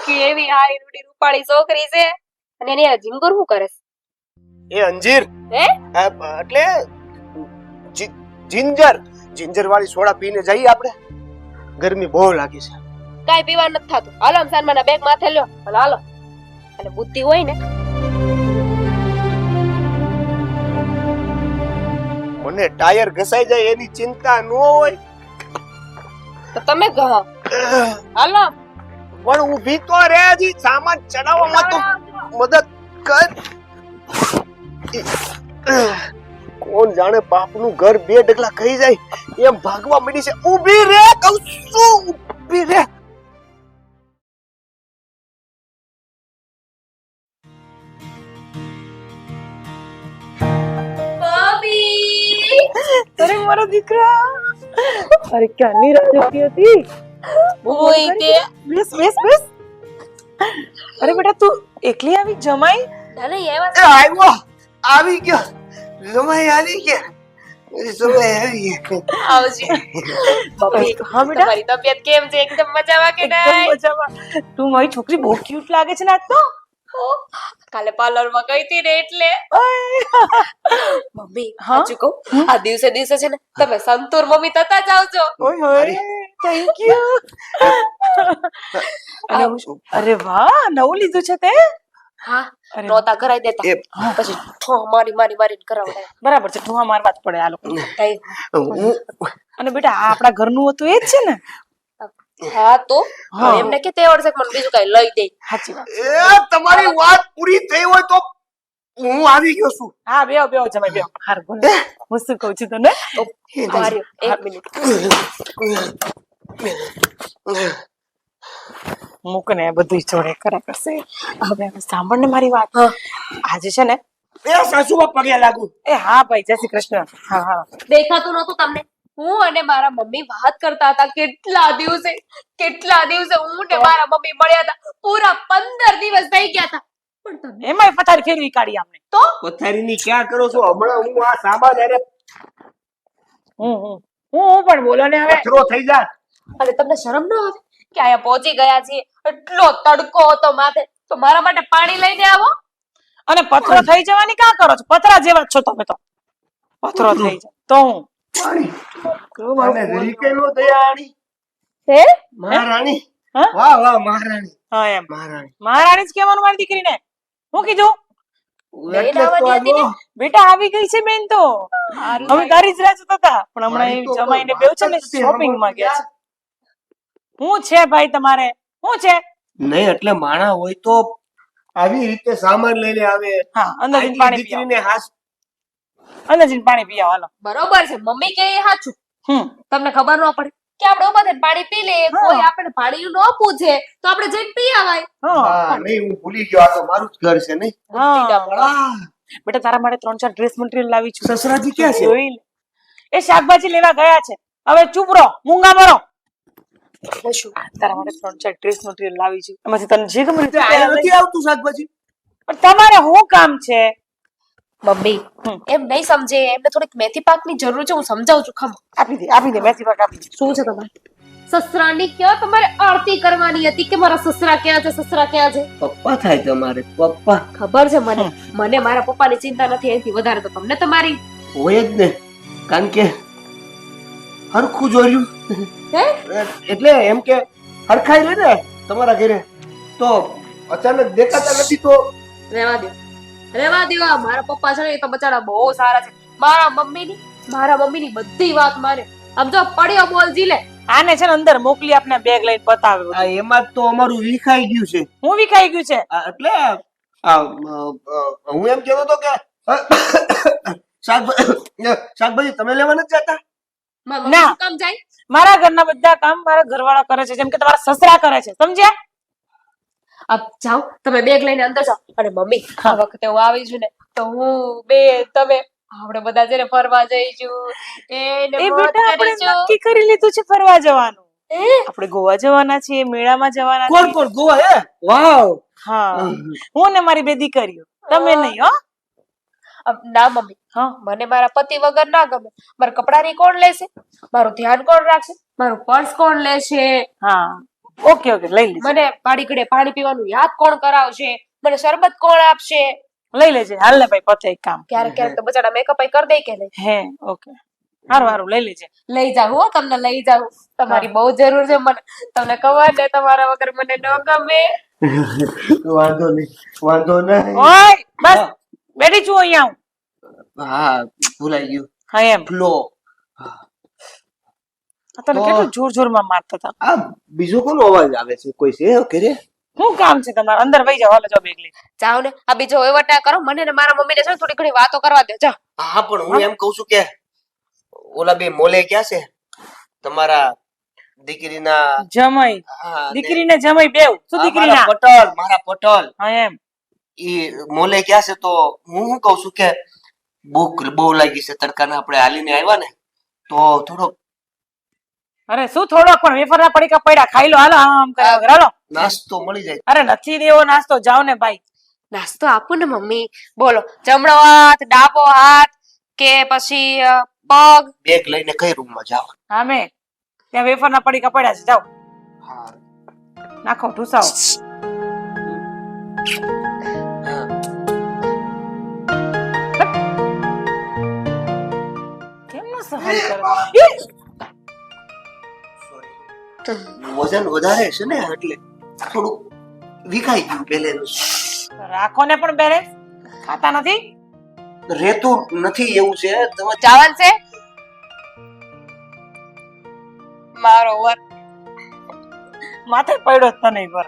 કેવી હારી રૂડી રૂપાળી છોકરી છે, અને એની યાર જીંગર શું કરે છે? એ અંજીર. હે? એટલે જિંજર વાળી સોડા પીને જઈએ આપણે. ગરમી બહુ લાગે છે. કાઈ પીવા નથી થતું. હાલો સાનમાના બેગ માથે લ્યો. હાલો હાલો. અને બુદ્ધિ હોય ને. મને ટાયર ઘસાઈ જાય એની ચિંતા ન હોય તો તમે કહો. હાલો. પણ ઊભી તો રે, હજી સામાન ચડાવવામાં તો મદદ કર. કોણ જાણે બાપનું ઘર 2 ડગલા ખાઈ જાય એમ ભાગવા માંડી છે. ઊભી રે કહું છું, ઊભી રે. અરે મારો દીકરા, અરે ક્યાંની રાહ જોતી હતી. ઓય તે બેસ બેસ બેસ. અરે બેટા તું એકલી આવી? જમાઈ નાને આવ્યો, આવી ગયો. જમાઈ આવી ગયા. જમાઈ આવી ગયા. આવજે. મમ્મી, હા બેટા, તમારી તબિયત કેમ છે? એકદમ મજામાં કે એકદમ નહીં? મજામાં. તું મારી છોકરી બહુ ક્યુટ લાગે છે ને આજ તો. કાલે પાર્લર માં ગઈ હતી ને એટલે. મમ્મી, હા? સાચું કહું, આ દિવસે દિવસે છે ને તમે સંતૂર મમ્મી થતા જાવ છો. ઓય હોય, થેન્ક યુ. અરે વાહ, નવું લીધું છે તે? હા, અરે નોતા કરાઈ દેતા. પછી ઠો મારી મારી મારી કરાવડાય. બરાબર છે, ઠુહા મારવા જ પડે આ લોકો. કઈ અને બેટા આ આપણા ઘરનું હતું એ જ છે ને? હા તો હા. એમને કે તે વર્ષે મને બીજું કઈ લઈ દે. સાચી વાત. એ તમારી વાત પૂરી થઈ હોય તો હું આવી ગયો છું. હા બેહો બેહો જમાઈ બેહો. હારું બોલ. હું શું કહું છું તને? માર્યો, 1 મિનિટ. મૂક ને, બધું જોડે કરા કરશે. હવે સાંભળ ને મારી વાત. આજે છે ને, એ સાસુમાં પગે લાગુ. એ હા ભાઈ, જય શ્રી કૃષ્ણ. હા હા. દેખાતું નતું તમને? હું અને મારા મમ્મી વાત કરતા હતા કેટલા દિવસે હું ને મારા મમ્મી મળ્યા હતા. પૂરા 15 દિવસ થઈ ગયા હતા. પણ તમે એમાંય પથારી ફેરવી કાઢી આમને. તો પથારીની ક્યાં કરો છો? હમણાં હું આ સામાન અરે હું પણ બોલો ને હવે. પથરો થઈ જાય. અને તમને શરમ ન આવે કે આયા પહોંચી ગયા છીએ, એટલો તડકો હતો માથે, તો મારા માટે પાણી લઈને આવો. અને પથરો થઈ જવાની કાં કરો છો? પથરા જેવા જ છો તમે તો. પથરો થઈ જાય તો હું અને રીકે નો દયાણી. હે? મહારાણી. હા? વાહ વાહ મહારાણી. હા એમ મહારાણી. મહારાણી જ કહેવાનું મારી દીકરીને. હું કીધું? એટલે તો આવવાની હતી ને? આ બેટા આવી ગઈ છે બેન તો. અમે તારી જ રાહ જોતા હતા, પણ હમણાં મારી એ તો જમાઈને કોઈ બેવ છે ને વાત જ નથી. શોપિંગ માં ગયા છે. હું છે ભાઈ તમારે? હું છે? નહીં એટલે માણા હોય તો આવી રીતે સામાન લઈને આવે. હા, અંદર જઈને પાણી પીઓ. દીકરીને હાસ અંદર જઈને પાણી પીઓ હાલો. બરોબર છે, મમ્મી કે એ સાચું. તમને ખબર ન પડે કે આપણે ઉભા થઈને પાણી પી લઈએ, હા. કોઈ આપણે પાણી ન પૂછે તો આપણે જઈને પી આવાય. હા નહીં હું ભૂલી ગયો, આ તો મારું જ ઘર છે નહીં. હા. બેટા તારા માટે 3-4 ડ્રેસ મટીરિયલ લાવી છું. સસરાજી ક્યાં છે? જોઈ લે. એ શાકભાજી લેવા ગયા છે. હવે ચૂપ રહો, મૂંગા મરો. શું? તારા માટે 3-4 ડ્રેસ મટીરિયલ લાવી છું. એમાંથી તને જે ગમે તે આ લઈ. નથી આવતું શાકભાજી. પણ તમારે શું કામ છે? મમ્મી એમ નહીં સમજે, એમને થોડીક મેથી પાકની જરૂર છે, હું સમજાવું છું. ખમ આપી દે મેથી પાક આપી દે. શું છે તમારે? સસરાની ક્યાં તમારે આરતી કરવાની હતી કે મારા સસરા ક્યાં છે, સસરા ક્યાં છે? પપ્પા થાય તમારે પપ્પા ખબર છે મને, મને મારા પપ્પાની ચિંતા નથી, એનાથી વધારે તો તમને તમારી. હોય જ ને, કારણ કે હરખું જોયું હે? એટલે એમ કે હરખાઈ રે ને તમારા ઘરે તો અચાનક દેખાતા નથી તો રહેવા દો, રહેવા દો. મારા પપ્પા છે ને એ તો બચારા બહુ સારા છે. મારા મમ્મીની બધી વાત માને. આમ જો પડ્યો બોલ ઝીલે. આને છે ને અંદર મોકલી આપને બેગ લઈને પતાવે બધું. આ એમાં જ તો અમારું વિખાઈ ગયું છે. હું વિખાઈ ગયું છે. એટલે હું એમ કહેતો હતો કે શાકભાજી તમે લેવા નથી જતા? મારા ના. મમ્મી શું કામ જાય? મારા ઘરના બધા કામ મારા ઘરવાળા કરે છે, જેમ કે તમારા સસરા કરે છે, સમજ્યા? અબ જાઓ, તમે બેગ લઈને અંદર જાઓ. અને મમ્મી, આ વખતે હું આવી છું ને તો હું બે તમે આપણે બધા છે ને ફરવા જઈશું. એ બેટા આપણે નક્કી કરી લીધું છે ફરવા જવાનું. આપણે ગોવા જવાના છીએ, મેળામાં જવાના કોણ છીએ. કોણ ગોવા હે? વાવ. હા, હું ને મારી બે દીકરીઓ, તમે નહીં હો. ના મમ્મી, હા, મને મારા પતિ વગર ના ગમે. મારા કપડાની કોણ લેશે? મારું ધ્યાન કોણ રાખશે? મારું પર્સ કોણ લેશે? હા, ઓકે ઓકે, લઈ લેજે, મને પાણી ઘડે પાણી પીવાનું યાદ કોણ કરાવશે? મને શરબત કોણ આપશે? લઈ લેજે. હાલ ને ભાઈ, પતે એક કામ. ક્યારેક ક્યારેક તો બચારા મેકઅપ કરી દે કે નહીં? હે, ઓકે, હારું હારું, લઈ લેજે. લઈ જાવ હો, તમને લઈ જાવ. તમારી બહુ જરૂર છે મને. તમને ખબર ને, તમારા વગર મને ન ગમે. વાંધો નહીં, વાંધો નહીં. ઓય બસ, બેઠી છું અહીંયા હું. હા, ભૂલાઈ ગયું. હા એમ. ફ્લો. તને કેટલું જોર જોરમાં મારતા હતા. આ બીજો કોનો અવાજ આવે છે? કોઈ છે ઘરે? શું કામ છે તમારે? અંદર વહી જાઓ, હાલો જાઓ બેગ લઈ. જાઓ ને, આ બીજો વહીવટા કરો. મને ને મારા મમ્મીને છે ને થોડી ઘણી વાતો કરવા દો. જાઓ. હા, પણ હું એમ કઉ છું કે ઓલા બે મોલે ક્યાં છે? તમારા દીકરીના જમાઈ, હા, દીકરીને જમાઈ બેવ. શું દીકરીના? મારા પટલ હા એમ. ઈ મોલે ક્યાં છે? તો હું શું કઉ છું કે ભૂખ બહુ લાગી છે, તડકાના આપણે હાલીને આવ્યા ને તો થોડો અરે શું થોડોક પણ વેફરના પડીકા પડ્યા, ખાઈ લો, હાલો આમ કર્યા વગર, હાલો. નાસ્તો મળી જાય. અરે નથી દેવો નાસ્તો, જાઓ ને ભાઈ. નાસ્તો આપું ને મમ્મી. બોલો, જમણો હાથ, ડાબો હાથ કે પછી પગ? બેગ લઈને કઈ રૂમમાં જાવ? હા મેં ત્યાં વેફરના પડીકા પડ્યા છે, જાઓ હા, નાખો, ઢૂસાવો. કેમ ન સહન કરે? વજન વધારે છે ને એટલે થોડું વિખાઈ ગયું પહેલેનું. રાખો ને પણ બેલેન્સ. ખાતા નથી. રેતું નથી એવું છે. તમે ચાવન છે મારો વર. માથે પડ્યો જ તને પર.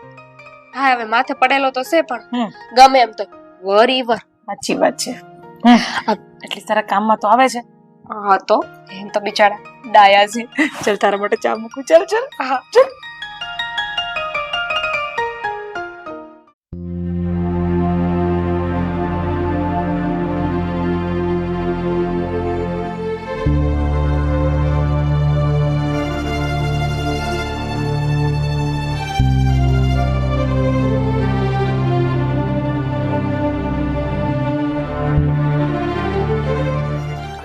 હા, હવે માથે પડેલો તો છે પણ હમ, ગમે એમ તો વરી વર. સાચી વાત છે. એટલી સારા કામમાં તો આવે છે. હા તો એમ તો બિચારા ડાયા છે. ચાલ તારા માટે ચા મૂકું. ચાલ ચાલ. હા. ચાલ.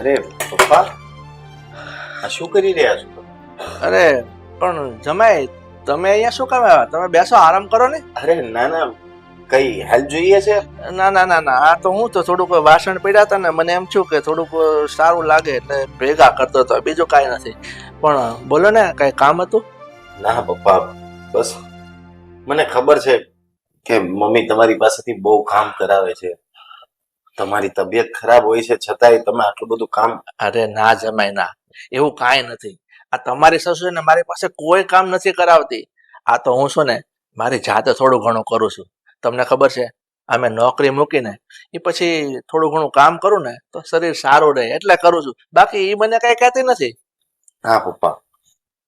અરે પપ્પા, આ શું કરી રહ્યા છો? અરે પણ જમાઈ, તમે અહીંયા શું કામ આવ્યા? તમે બેસો, આરામ કરો ને. અરે ના ના, કઈ હેલ્પ જોઈએ છે? ના ના ના ના, આ તો હું તો થોડુંક વાસણ પડ્યા હતા ને, મને એમ થયું કે થોડુંક સારું લાગે એટલે ભેગા કરતો હતો, બીજું કાંઈ નથી. પણ બોલો ને, કઈ કામ હતું? ના પપ્પા, બસ મને ખબર છે કે મમ્મી તમારી પાસેથી બહુ કામ કરાવે છે. તમારી તબિયત ખરાબ હોય છે છતાંય તમે આટલું બધું કામ. અરે ના જમાઈ ના, એવું કાંઈ નથી. આ તમારી સસુ ને મારી પાસે કોઈ કામ નથી કરાવતી. આ તો હું છું ને મારી જાતે થોડું ઘણું કરું છું. તમને ખબર છે, અમે નોકરી મૂકીને એ પછી થોડું ઘણું કામ કરું ને તો શરીર સારું રહે એટલે કરું છું. બાકી એ મને કઈ કહેતી નથી. હા પપ્પા,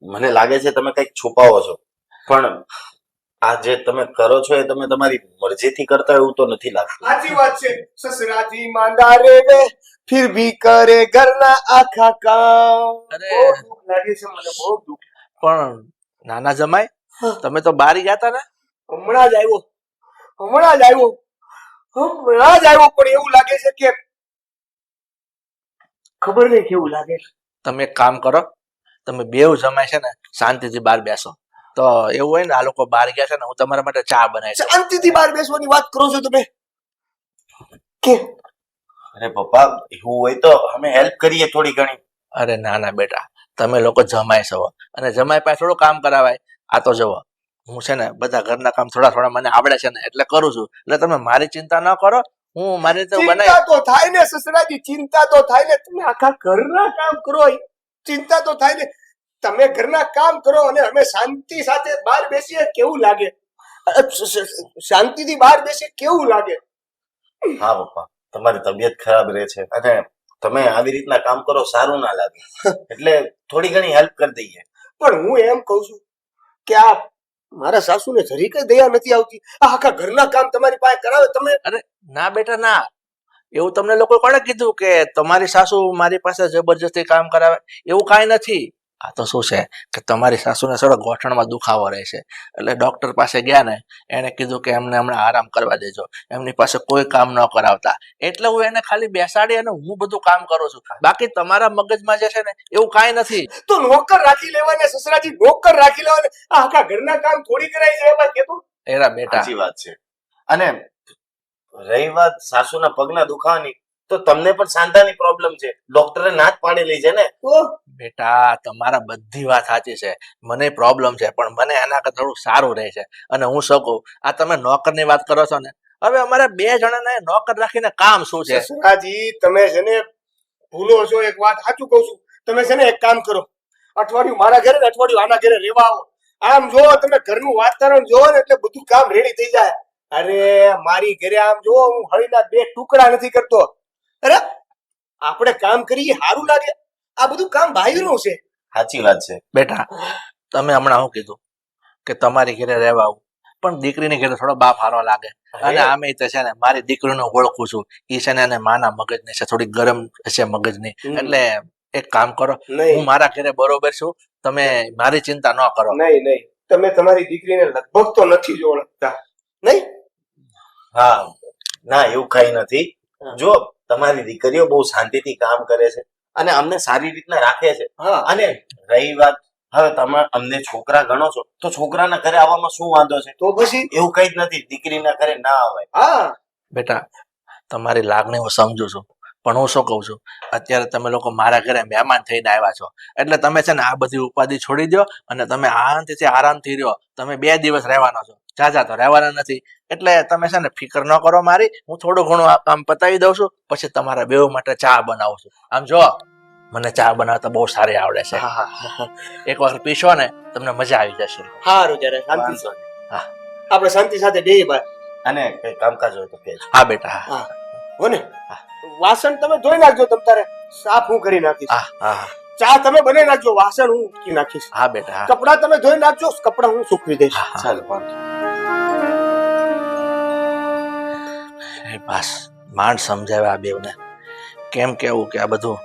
મને લાગે છે તમે કઈક છુપાવો છો, પણ આ જે તમે કરો છો એ તમે તમારી મરજીથી કરતા એવું તો નથી લાગતું. સાચી વાત છે. સસરાજી માંદા રે વે ફિર ભી કરે ઘરના આખા કામ. અરે. બહુ દુઃખ લાગે છે મને, બહુ દુઃખ. પણ નાના જમાઈ, તમે તો બારી ગયા હતા ને? હમણાં જ આવ્યો, પણ એવું લાગે છે કે ખબર નહીં કેવું લાગે. તમે એક કામ કરો, તમે બેવ જમાય છે ને શાંતિથી બહાર બેસો. તો એવું હોય ને આ લોકો બહાર ગયા છે ને હું તમારા માટે ચા બનાવી દઉં. શાંતિથી બહાર બેસવાની વાત કરો છો તમે કે અરે પપ્પા એવું હોય તો અમે હેલ્પ કરીએ થોડી ઘણી. અરે ના ના બેટા, તમે લોકો જમાય છો અને જમાય પાસે થોડું કામ કરાવાય. આ તો જુઓ હું છે ને બધા ઘરના કામ થોડા થોડા મને આવડે છે ને એટલે કરું છું. એટલે તમે મારી ચિંતા ન કરો, હું મારી રીતે બનાવી. ચિંતા તો થાય ને સસરાજી, ચિંતા તો થાય ને. તમે આખા ઘરના કામ કરો, ચિંતા તો થાય ને. તમે ઘરના કામ કરો અને અમે શાંતિ સાથે બહાર બેસીએ કેવું લાગે? શાંતિથી બહાર બેસીએ કેવું લાગે? હા પપ્પા, તમારી તબિયત ખરાબ રહે છે અને તમે આવી રીતના કામ કરો સારું ના લાગે, એટલે થોડી ઘણી હેલ્પ કરી દઈએ. પણ હું એમ કઉ છું કે આ મારા સાસુને જરી કઈ દયા નથી આવતી. આ આખા ઘરના કામ તમારી પાસે કરાવે તમે. અરે ના બેટા ના, એવું તમને લોકો કોણે કીધું કે તમારી સાસુ મારી પાસે જબરજસ્તી કામ કરાવે? એવું કાંઈ નથી. આ તો શું છે કે તમારી સાસુને થોડો ગોઠણમાં દુખાવો રહે છે એટલે ડોક્ટર પાસે ગયા ને એને કીધું કે એમને હમણાં આરામ કરવા દેજો, એમની પાસે કોઈ કામ ન કરાવતા. એટલે હું એને ખાલી બેસાડી અને હું બધું કામ કરું છું. બાકી તમારા મગજમાં જે છે ને એવું કાંઈ નથી. તો નોકર રાખી લેવાને સસરાજી, નોકર રાખી લેવાને. આ આખા ઘરના કામ થોડી કરાય છે એમાં કેતું? એરા બેટા, સાચી વાત છે. અને રહી વાત સાસુના પગના દુખાવાની, તો તમને પણ સાંધાની પ્રોબ્લેમ છે, ડોક્ટરે ના જ પાડેલી છે ને. બેટા તમારા બધી વાત સાચી છે, મને પ્રોબ્લેમ છે પણ મને એના કરતા થોડું સારું રહે છે. અને હું શું કહું, આ તમે નોકરની વાત કરો છો ને, હવે અમારે 2 જણાને નોકર રાખીને કામ શું છે? સસરાજી તમે છે ને ભૂલો છો. એક વાત સાચું કહું છું, તમે છે ને એક કામ કરો, અઠવાડિયું મારા ઘરે ને અઠવાડિયું આના ઘરે રહેવા આવો. આમ જો તમે ઘરનું વાતાવરણ જોવો ને એટલે બધું કામ રેડી થઈ જાય. અરે મારી ઘરે આમ જો હું હળીના 2 ટુકડા નથી કરતો. અરે આપણે કામ કરીએ સારું લાગે. આ બધું કામ ભાઈનું છે. સાચી વાત છે. બેટા તમે હમણાં શું કીધું કે તમારી ઘરે રહેવા આવું, પણ દીકરીની ઘરે થોડો બાપ હારો લાગે. અને આમે તો છે ને મારી દીકરીને ઓળખું છું, ઈ છે ને એને માના મગજની છે, થોડી ગરમ છે મગજની. એટલે એક કામ કરો, હું મારા ઘરે બરોબર છું, તમે મારી ચિંતા ન કરો. નહીં નહીં, તમે તમારી દીકરીને લગભગ તો નથી જ ઓળખતા. નહીં? હા ના એવું કઈ નથી. જો તમારી દીકરીઓ બહુ શાંતિથી કામ કરે છે અને અમને સારી રીતના રાખે છે. અને રહી વાત, હવે તમે અમને છોકરા ગણો છો તો છોકરાના ઘરે આવવામાં શું વાંધો છે? તો પછી એવું કઈ જ નથી, દીકરીના ઘરે ના આવે. હા બેટા તમારી લાગણી હું સમજુ છું, પણ હું શું કહું છું, અત્યારે તમે લોકો મારા ઘરે મહેમાન થઈને આવ્યા છો એટલે તમે છે ને આ બધી ઉપાધિ છોડી દો અને તમે આરામથી આરામથી રહ્યો. તમે 2 દિવસ રહેવાનો છો, જાજા તો રહેવાના નથી. એટલે તમે છે ને ફિકર ન કરો મારી, હું થોડું ઘણું આ કામ પતાવી દઉં છું, પછી તમારા બેઉ માટે ચા બનાવું છું. આમ જો મને ચા બનાવતા બહુ સારી આવડે છે, એક વખત પીશો ને તમને મજા આવી જશે. સારું જયારે શાંતિ. હા આપણે શાંતિ સાથે બેહી બાર. અને કઈ કામકાજ હોય તો કહેજો. હા બેટા, હા હા હો ને. વાસણ તમે ધોઈ નાખજો, તમ તારે સાફ હું કરી નાખીશ. હા હા ચા તમે બનાવી નાખજો, વાસણ હું ઉટકી નાખીશ. હા બેટા, હા કપડા તમે ધોઈ નાખજો, કપડા હું સૂકવી દઈશ. ચાલો બસ માંડ સમજાવ્યા આ બેવને. કેમ કેવું કે આ બધું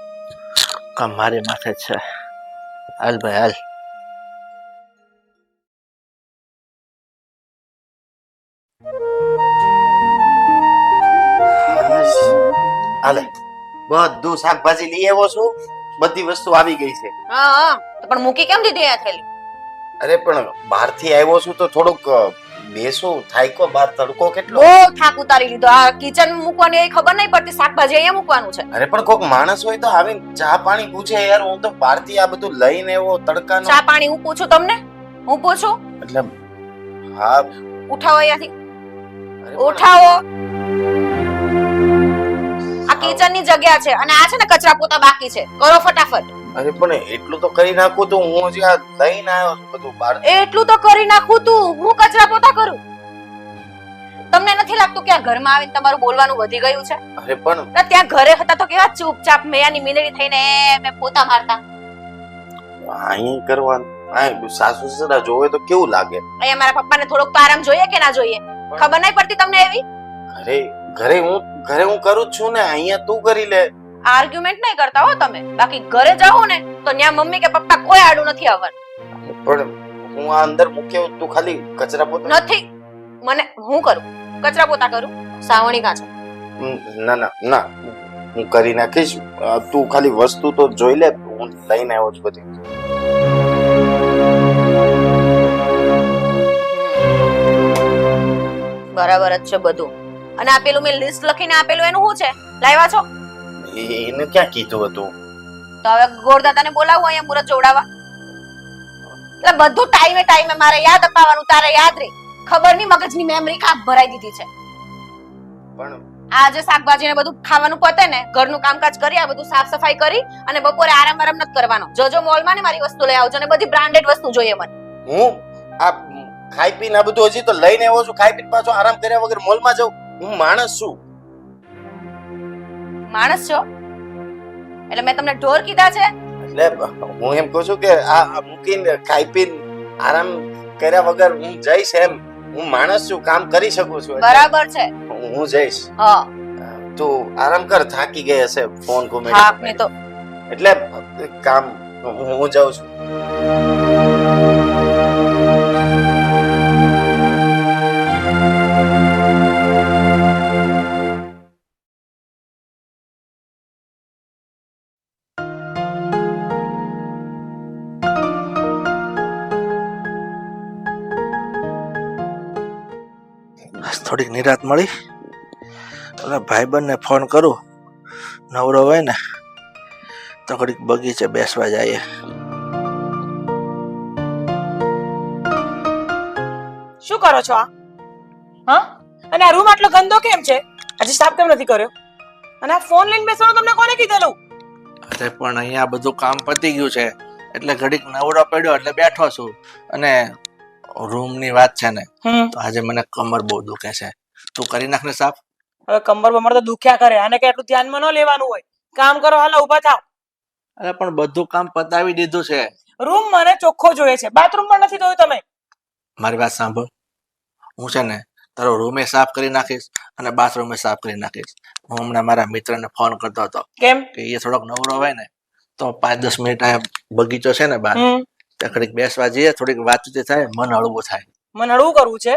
કામ મારી માથે જ છે. હાલ ભાઈ હાલ. હાલે બધું શાકભાજી લઈ આવ્યો છું, બધી વસ્તુ આવી ગઈ છે. હા હા, તો પણ મૂકી કેમ દીધી આ થેલી? અરે પણ બહારથી આવ્યો છું તો થોડુંક બેસું, થાયકો, બહાર તડકો કેટલો. બહુ થાક ઉતારી લીધો. આ કિચન મૂકવાની એ ખબર નહીં પડતી, શાકભાજી અહીંયા મૂકવાનું છે. અરે પણ કોઈક માણસ હોય તો આવીને ચા પાણી પૂછે યાર. હું તો બહારથી આ બધું લઈને આવ્યો તડકાનો. ચા પાણી હું પૂછું તમને? હું પૂછું? એટલે હા ઉઠાવો અહીંયાથી, અરે પણ- ઉઠાવો. આ કિચન ની જગ્યા છે અને આ છે ને કચરા પોતા બાકી છે, કરો ફટાફટ. અરે પણ એટલું તો કરી નાખું તો હું હજી આ લઈને આવ્યો છું બધું બહાર. એટલું તો કરી નાખું તું, હું કચરા પોતા કરું. તમને નથી લાગતું કે આ ઘરમાં આવીને તમારું બોલવાનું વધી ગયું છે? અરે પણ ના, ત્યાં ઘરે હતા તો કેવા ચૂપચાપ મેયાની મીંદડી થઈને મેં પોતા મારતા. અહીં કરવાનું, અહીં સાસુ સસરા જોવે તો કેવું લાગે? અહીંયા મારા પપ્પાને થોડોક તો આરામ જોઈએ કે ના જોઈએ? ખબર નહીં પડતી તમને એવી? ઘરે હું કરું જ છું ને, અહીંયા તું કરી લે. આર્ગ્યુમેન્ટ નહીં કરતા હો તમે. બાકી ઘરે જાઓ ને તો ત્યાં મમ્મી કે પપ્પા કોઈ આડું નથી આવવાનું. પણ હું આ અંદર મૂક્યો, તું ખાલી કચરા પોતા. નથી, મને હું કરું, કચરા પોતા કરું. સાવણી કાં છે? ના ના ના, હું કરી નાખીશ. તું ખાલી વસ્તુ તો જોઈ લે, હું હું લઈને આવ્યો છું બધી. બરાબર જ છે બધું. અને આપેલું મેં લિસ્ટ લખીને આપેલું એનું શું છે? લાવ્યા છો? એને ક્યાં કીધું હતું? તો હવે ગોરદાદાને બોલાવું અહીંયા મુરત જોડાવા. એટલે બધું ટાઈમે ટાઈમે મારે યાદ અપાવવાનું, તારે યાદ રહે. ખબર નહીં મગજની મેમરી કાપ ભરાઈ દીધી છે. પણ આજે શાકભાજી ને બધું ખાવાનું પતે ને, ઘરનું કામકાજ કરી, આ બધું સાફ સફાઈ કરી અને બપોરે આરામ નથી કરવાનો. જોજો મોલમાં ને મારી વસ્તુ લઈ આવજો, ને બધી બ્રાન્ડેડ વસ્તુ જોઈએ મને. હું આ ખાઈ પીને આ બધું હજી તો લઈને આવ્યો છું. ખાઈ પીને પાછો આરામ કર્યા વગર મોલમાં જાઉં? હું માણસ છું. માણસ છો એટલે મેં તમને ઢોર કીધા છે? એટલે હું એમ કહું છું કે આ મૂકીને ખાઈ પીને આરામ કર્યા વગર હું જઈશ એમ. હું માણસ છું, કામ કરી શકું છું. બરાબર છે. હું જઈશ. હા તું આરામ કર, થાકી ગઈ હશે ફોન ઘૂમે હા ને તો એટલે કામ હું જાઉં છું. થોડીક નિરાત મળી. અને ભાઈબંધને ફોન કરું, નવરો હોય ને તો ઘડીક બગીચે બેસવા જઈએ. શું કરો છો આ? હા, અને આ રૂમ આટલો ગંદો કેમ છે? આજે સાફ કેમ નથી કર્યો? અને આ ફોન લઈને બેસવાનું તમને કોને કીધેલું? અરે પણ અહીંયા બધું કામ પતી ગયું છે એટલે ઘડીક નવરો પડ્યો એટલે બેઠો છું. અને રૂમની વાત છે ને, તો આજે મને કમર બહુ દુખે છે. તું કરી નાખ ને સાફ. હવે કમર બમર તો દુખ્યા કરે, આને કે એટલું ધ્યાનમાં ન લેવાનું હોય. કામ કરો, હાલો ઊભા થાવ. અરે પણ બધું કામ પતાવી દીધું છે. રૂમ મને ચોખ્ખો જોઈએ છે, બાથરૂમ પણ નથી ધોયું તમે. મારી વાત સાંભળ, હું છે ને તારો રૂમે સાફ કરી નાખીશ અને બાથરૂમે સાફ કરી નાખીશ. હું હમણાં મારા મિત્રને ફોન કરતો હતો કેમ? કે એ થોડોક નવરો હોય ને તો 5-10 મિનિટ આ બગીચો છે ને બહાર, ત્યાં ઘડીક બેસવા જઈએ, થોડીક વાતચીત થાય, મન હળવું થાય. મને હળવું કરવું છે?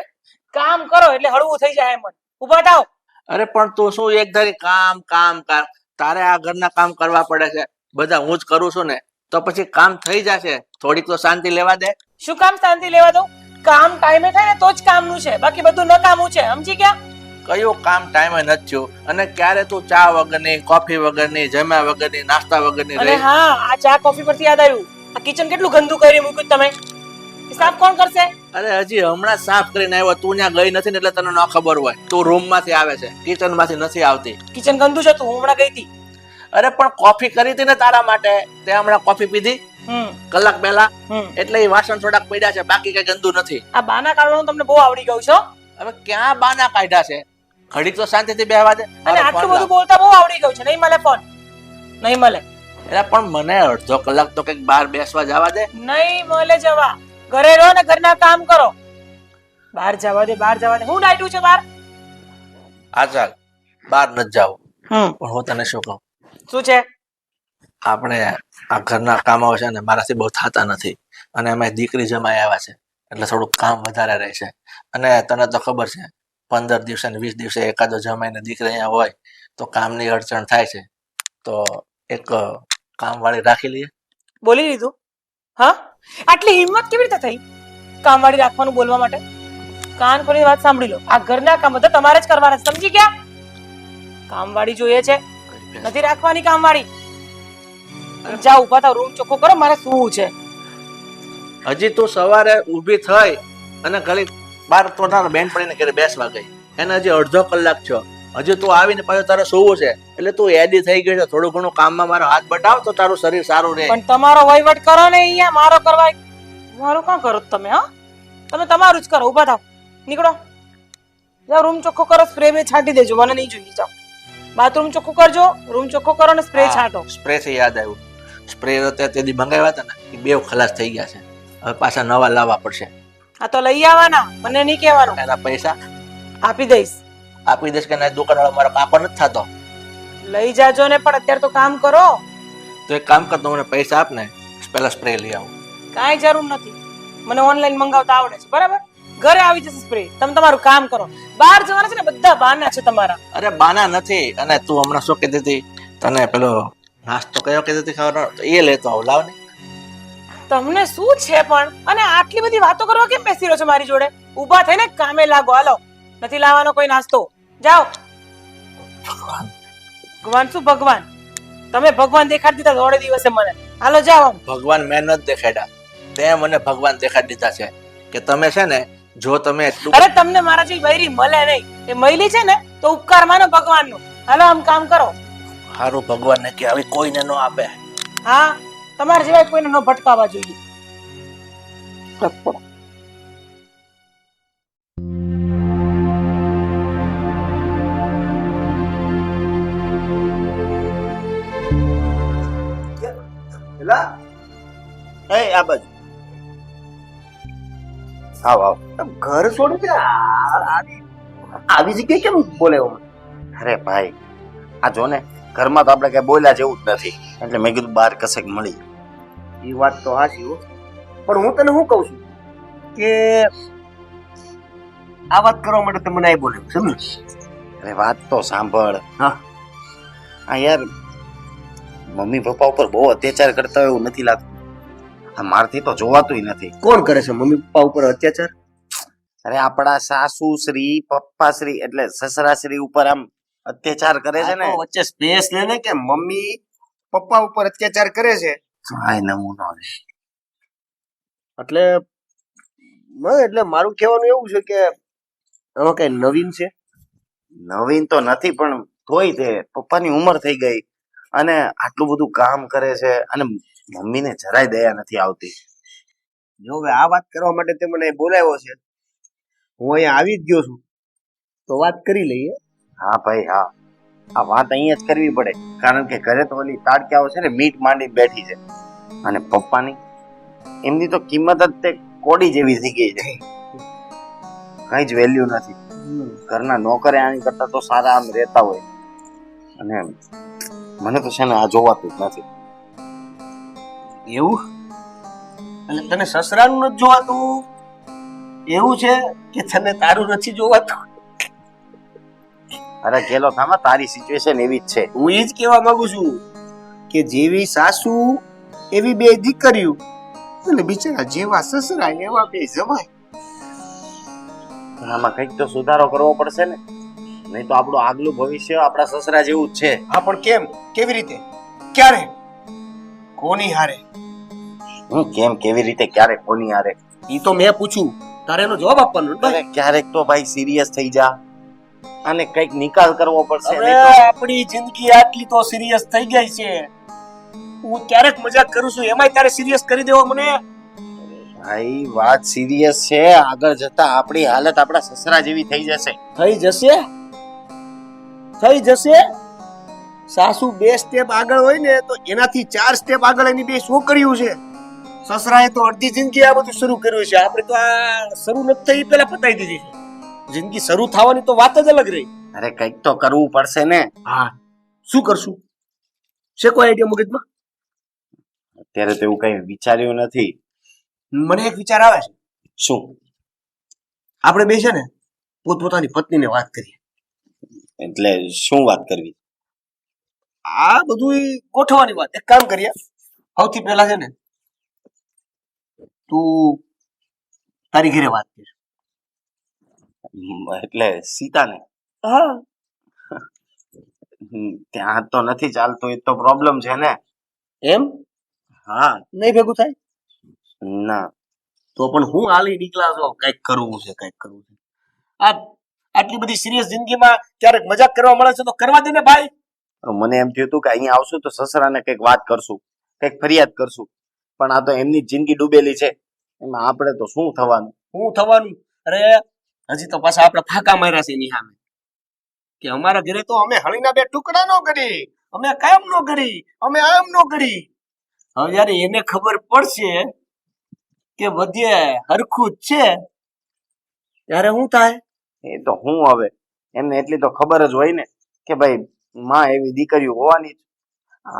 કામ કરો એટલે હળવું થઈ જાય મન. ઊભા થાવ. અરે પણ તું શું એક ધારી કામ કામ કામ, તારે આ ઘરના કામ કરવા પડે છે, બધા હું જ કરું છું ને, તો પછી કામ થઈ જશે. થોડીક તો શાંતિ લેવા દે. શું કામ શાંતિ લેવા દઉં? કામ ટાઈમે થાય ને તો જ કામનું છે, બાકી બધું નકામું છે. સમજી ગયા? કયું કામ ટાઈમે નથી થયું? અને ક્યારે તું ચા વગરની, કોફી વગરની, જમ્યા વગરની, નાસ્તા વગરની અને રહી? હા, આ ચા કોફી પરથી યાદ આવ્યું, આ કિચન કેટલું ગંદુ કરી મૂક્યું તમે. એ સાફ કોણ કરશે? અરે હજી હમણાં સાફ કરીને આવ્યો. તું ત્યાં ગઈ નથી ને એટલે તને ન ખબર હોય. તું રૂમ માંથી આવે છે, કિચન માંથી નથી આવતી. કિચન ગંદુ છે, હું હમણાં ગઈ હતી. અરે પણ કોફી કરી હતી ને તારા માટે, તે હમણાં કોફી પીધી કલાક પહેલા, એટલે એ વાસણ થોડાક પડ્યા છે, બાકી કઈ ગંદુ નથી. આ બાના કાઢવાનું તમને બહુ આવડી ગયું છે. હવે ક્યાં બાના કાઢ્યા છે? ઘડીક તો શાંતિથી બેહવા દે. અને આટલું બધું બોલતા બહુ આવડી ગયું છે. નહીં મળે ફોન, નહીં મળે. એટલે પણ મને અડધો કલાક તો કઈક બહાર બેસવા જવા દે. નહીં મળે જવા. ઘરે રહો ને ઘરના કામ કરો. બહાર જવા દે, બહાર જવા દે. હું ડાયટું છે બહાર? હા ચાલ, બહાર નથી જાવ. પણ હું તને શું કહું, શું છે? આપણે આ ઘરના કામો છે ને મારાથી બહુ થતા નથી, અને એમાં દીકરી જમાઈ આવ્યા છે એટલે થોડુંક કામ વધારે રહે છે. અને તને તો ખબર છે, 15 દિવસે ને 20 દિવસે એકાદો જમાઈને દીકરી અહીંયા હોય તો કામની અડચણ થાય છે. તો એક કામવાળી રાખી લઈએ. બોલી લીધું? હા, આટલી હિંમત કેવી રીતે થઈ કામવાળી રાખવાનું બોલવા માટે? કાન ખોલીને વાત સાંભળી લો. આ ઘરના કામ બધા તમારે જ કરવાના છે, સમજી ગયા? કામવાળી જોઈએ છે, નથી રાખવાની કામવાળી. જાઓ, ઉભા થાવ, રૂમ ચોખ્ખો કરો, મારે સૂવું છે. હજી તું સવારે ઊભી થઈ અને ઘડી બાર તો તારા બેનપણીને ઘરે બેસવા ગઈ, એને હજી અડધો કલાક થયો. હજી તું આવીને પાછું તારે સૂવું છે, એટલે તું એડી થઈ ગઈ છે. થોડું ઘણું કામમાં મારો હાથ બટાવ તો તારું શરીર સારું રહે. પણ તમારો વહીવટ કરો ને અહીંયા, મારો કરવા. મારું કાં કરો તમે? હા, તમે તમારું જ કરો. ઉભા થાવ, નીકળો, જાઓ, રૂમ ચોખ્ખો કરો, સ્પ્રે બે છાંટી દેજો, મને નહીં જોઈએ. જાઓ, બાથરૂમ ચોખ્ખું કરજો, રૂમ ચોખ્ખો કરો ને સ્પ્રે છાંટો. સ્પ્રે થી યાદ આવ્યું, સ્પ્રે તેથી મંગાવ્યા હતા ને એ 2 ખલાસ થઈ ગયા છે. હવે પાછા નવા લાવવા પડશે. આ તો લઈ આવવાના, મને નહીં કહેવાનું. એના પૈસા આપી દઈશ. આપી દઈશ કે ના? દુકાનવાળો મારો કાકો નથી થતો. લઈ જાજો ને, પણ અત્યારે તો કામ કરો. તો એક કામ કર, તું મને પૈસા આપ ને, પેલા સ્પ્રે લઈ આવું. કાંઈ જરૂર નથી, મને ઓનલાઈન મંગાવતા આવડે છે, બરાબર? ઘરે આવી જશે સ્પ્રે. તમે તમારું કામ કરો. બહાર જવાના છે ને બધા બહાના છે તમારા. અરે બાના નથી. અને તું હમણાં શું કહેતી હતી, તને પેલો નાસ્તો કયો કે નથી ખાવાનો તો એ લેતો આવ લાવ ને. તમને શું છે પણ? અને આટલી બધી વાતો કરવા કેમ બેસી રહ્યો છો મારી જોડે? ઊભા થઈને કામે લાગો. હાલો, નથી લાવવાનો કોઈ નાસ્તો. જાઓ. ભગવાન શું ભગવાન? તમે ભગવાન દેખાડી દીધા થોડે દિવસે મને. હાલો જાઓ. આમ ભગવાન મેં નથી દેખાડ્યા, તે મને ભગવાન દેખાડી દીધા છે કે તમે છે ને, જો તમે એટલું અરે તમને મારા જેવી બૈરી મળે નહીં. એ મળી છે ને તો ઉપકાર માનો ભગવાનનો. હાલો આમ કામ કરો. સારું ભગવાન ને કે આવી કોઈને ન આપે. હા, તમારા જેવા કોઈને ન ભટકાવા જોઈએ. પેલા આ બાજુ આવ આવ. આમ ઘર છોડી દે. આવી જગ્યાએ કેમ બોલે હું? અરે ભાઈ, આ જો ને, ઘરમાં તો આપણે કઈ બોલ્યા જેવું જ નથી, એટલે મેં કીધું બહાર કશેક મળી. એ વાત તો હાચી હો, પણ હું તને શું કહું છું કે આ વાત કરવા માટે તમને આ બોલે, સમજ? અરે વાત તો સાંભળ. હા. હા યાર, મમ્મી પપ્પા ઉપર બહુ અત્યાચાર કરતા હોય એવું નથી લાગતું? આ મારથી તો જોવાતુંય નથી. કોણ કરે છે મમ્મી પપ્પા ઉપર અત્યાચાર? અરે આપણા સાસુ શ્રી, પપ્પા શ્રી એટલે સસરા શ્રી ઉપર આમ અત્યાચાર કરે છે ને. આ તો વચ્ચે સ્પેસ લે ને કે મમ્મી પપ્પા ઉપર અત્યાચાર કરે છે, હાય નમૂનો છે. એટલે મારું કહેવાનું એવું છે કે આમાં કઈ નવીન છે? નવીન તો નથી, પણ તોય તે પપ્પાની ઉંમર થઈ ગઈ અને આટલું બધું કામ કરે છે અને મમ્મીને જરાય દયા નથી આવતી. જો હવે આ વાત કરવા માટે તે મને બોલાવ્યો છે, હું અહીંયા આવી જ ગયો છું, તો વાત કરી લઈએ. હા ભાઈ હા, આ વાત અહીંયા જ કરવી પડે, કારણ કે ઘરે તો ઓલી તાડક્યાઓ છે ને મીટ માંડી બેઠી છે, અને પપ્પાની એમની તો કિંમત જ તે કોડી જેવી થઈ ગઈ છે. કઈ જ વેલ્યુ નથી. ઘરના નોકરે આની કરતા તો સારા આમ રહેતા હોય, અને મને તો છે ને આ જોવાતું જ નથી. એવું? એટલે તને સસરાનું નથી જોવાતું એવું છે કે તને તારું નથી જોવાતું? અરે ગેલો થામા, તારી સિચ્યુએશન એવી જ છે. હું એ જ કહેવા માંગુ છું કે જેવી સાસુ એવી બે દીકરીઓ, અને બિચારા જેવા સસરા એવા બે જમાય. આમાં કંઈક તો સુધારો કરવો પડશે ને, નહીં તો આપણું આગલું ભવિષ્ય આપણા સસરા જેવું જ છે. હા પણ કેમ? કેવી રીતે? ક્યારે? કોની હારે? હું કેમ, કેવી રીતે, ક્યારે, કોની હારે? ઈ તો મેં પૂછ્યું, તારે એનો જવાબ આપવાનો ને? અરે ક્યારેક તો ભાઈ સિરિયસ થઈ જા અને કંઈક નિકાલ કરવો પડશે. અરે આપણી જિંદગી આટલી તો સિરિયસ થઈ ગઈ છે, હું ક્યારેક મજાક કરું છું, એમાંય તારે સિરિયસ કરી દેવો મને? ભાઈ વાત સિરિયસ છે. આગળ જતા આપણી હાલત આપણા સસરા જેવી થઈ જશે. થઈ જશે? થઈ જશે? સાસુ 2 સ્ટેપ આગળ હોય ને તો એનાથી 4 સ્ટેપ આગળ એની બે છોકરીઓ છે. સસરાએ તો અડધી જિંદગી આ બધું શરૂ કર્યું છે, આપણે તો આ શરૂ નથી થઈ પેલા પતાઈ દીધી છે. જિંદગી શરૂ થવાની તો વાત જ અલગ રહી. અરે કંઈક તો કરવું પડશે ને. હા, શું કરશું? છે કોઈ આઈડિયા મગજમાં? અત્યારે તો એવું કઈ વિચાર્યું નથી. મને એક વિચાર આવે છે. શું? આપણે બે છે ને પોતપોતાની પત્નીને વાત કરીએ. એટલે શું વાત કરવી? આ બધું ગોઠવાની વાત. એક કામ કરીએ, સૌથી પહેલા છે ને તું તારી ઘરે વાત કર. એટલે સીતાને? હા. ત્યાં તો નથી ચાલતું, એ તો પ્રોબ્લેમ છે ને. એમ? હા. નહીં ભેગું થાય? ના. તો પણ હું હાલી નીકળા છો, કઈક કરવું છે, કઈક કરવું છે. આ આટલી બધી સિરિયસ જિંદગીમાં ક્યારેક મજાક કરવા મળે છે તો કરવા દે ને ભાઈ. મને એમ થયું હતું કે અહીંયા આવશું તો સસરાને કંઈક વાત કરશું, કંઈક ફરિયાદ કરશું, પણ આ તો એમની જિંદગી ડૂબેલી છે, એમાં આપણે તો શું થવાનું? શું થવાનું? અરે હજી તો પાછા આપણે ફાંકા માર્યા છે એની સામે કે અમારા ઘરે તો અમે હળીના 2 ટુકડા નો કરી, અમે કામ નો કરી, અમે આમ નો કરી. હવે જયારે એને ખબર પડશે કે બધે હરખું જ છે, ત્યારે શું થાય? એ તો હું હવે એમને એટલી તો ખબર જ હોય ને કે ભાઈ માં એવી દીકરીઓ હોવાની જ.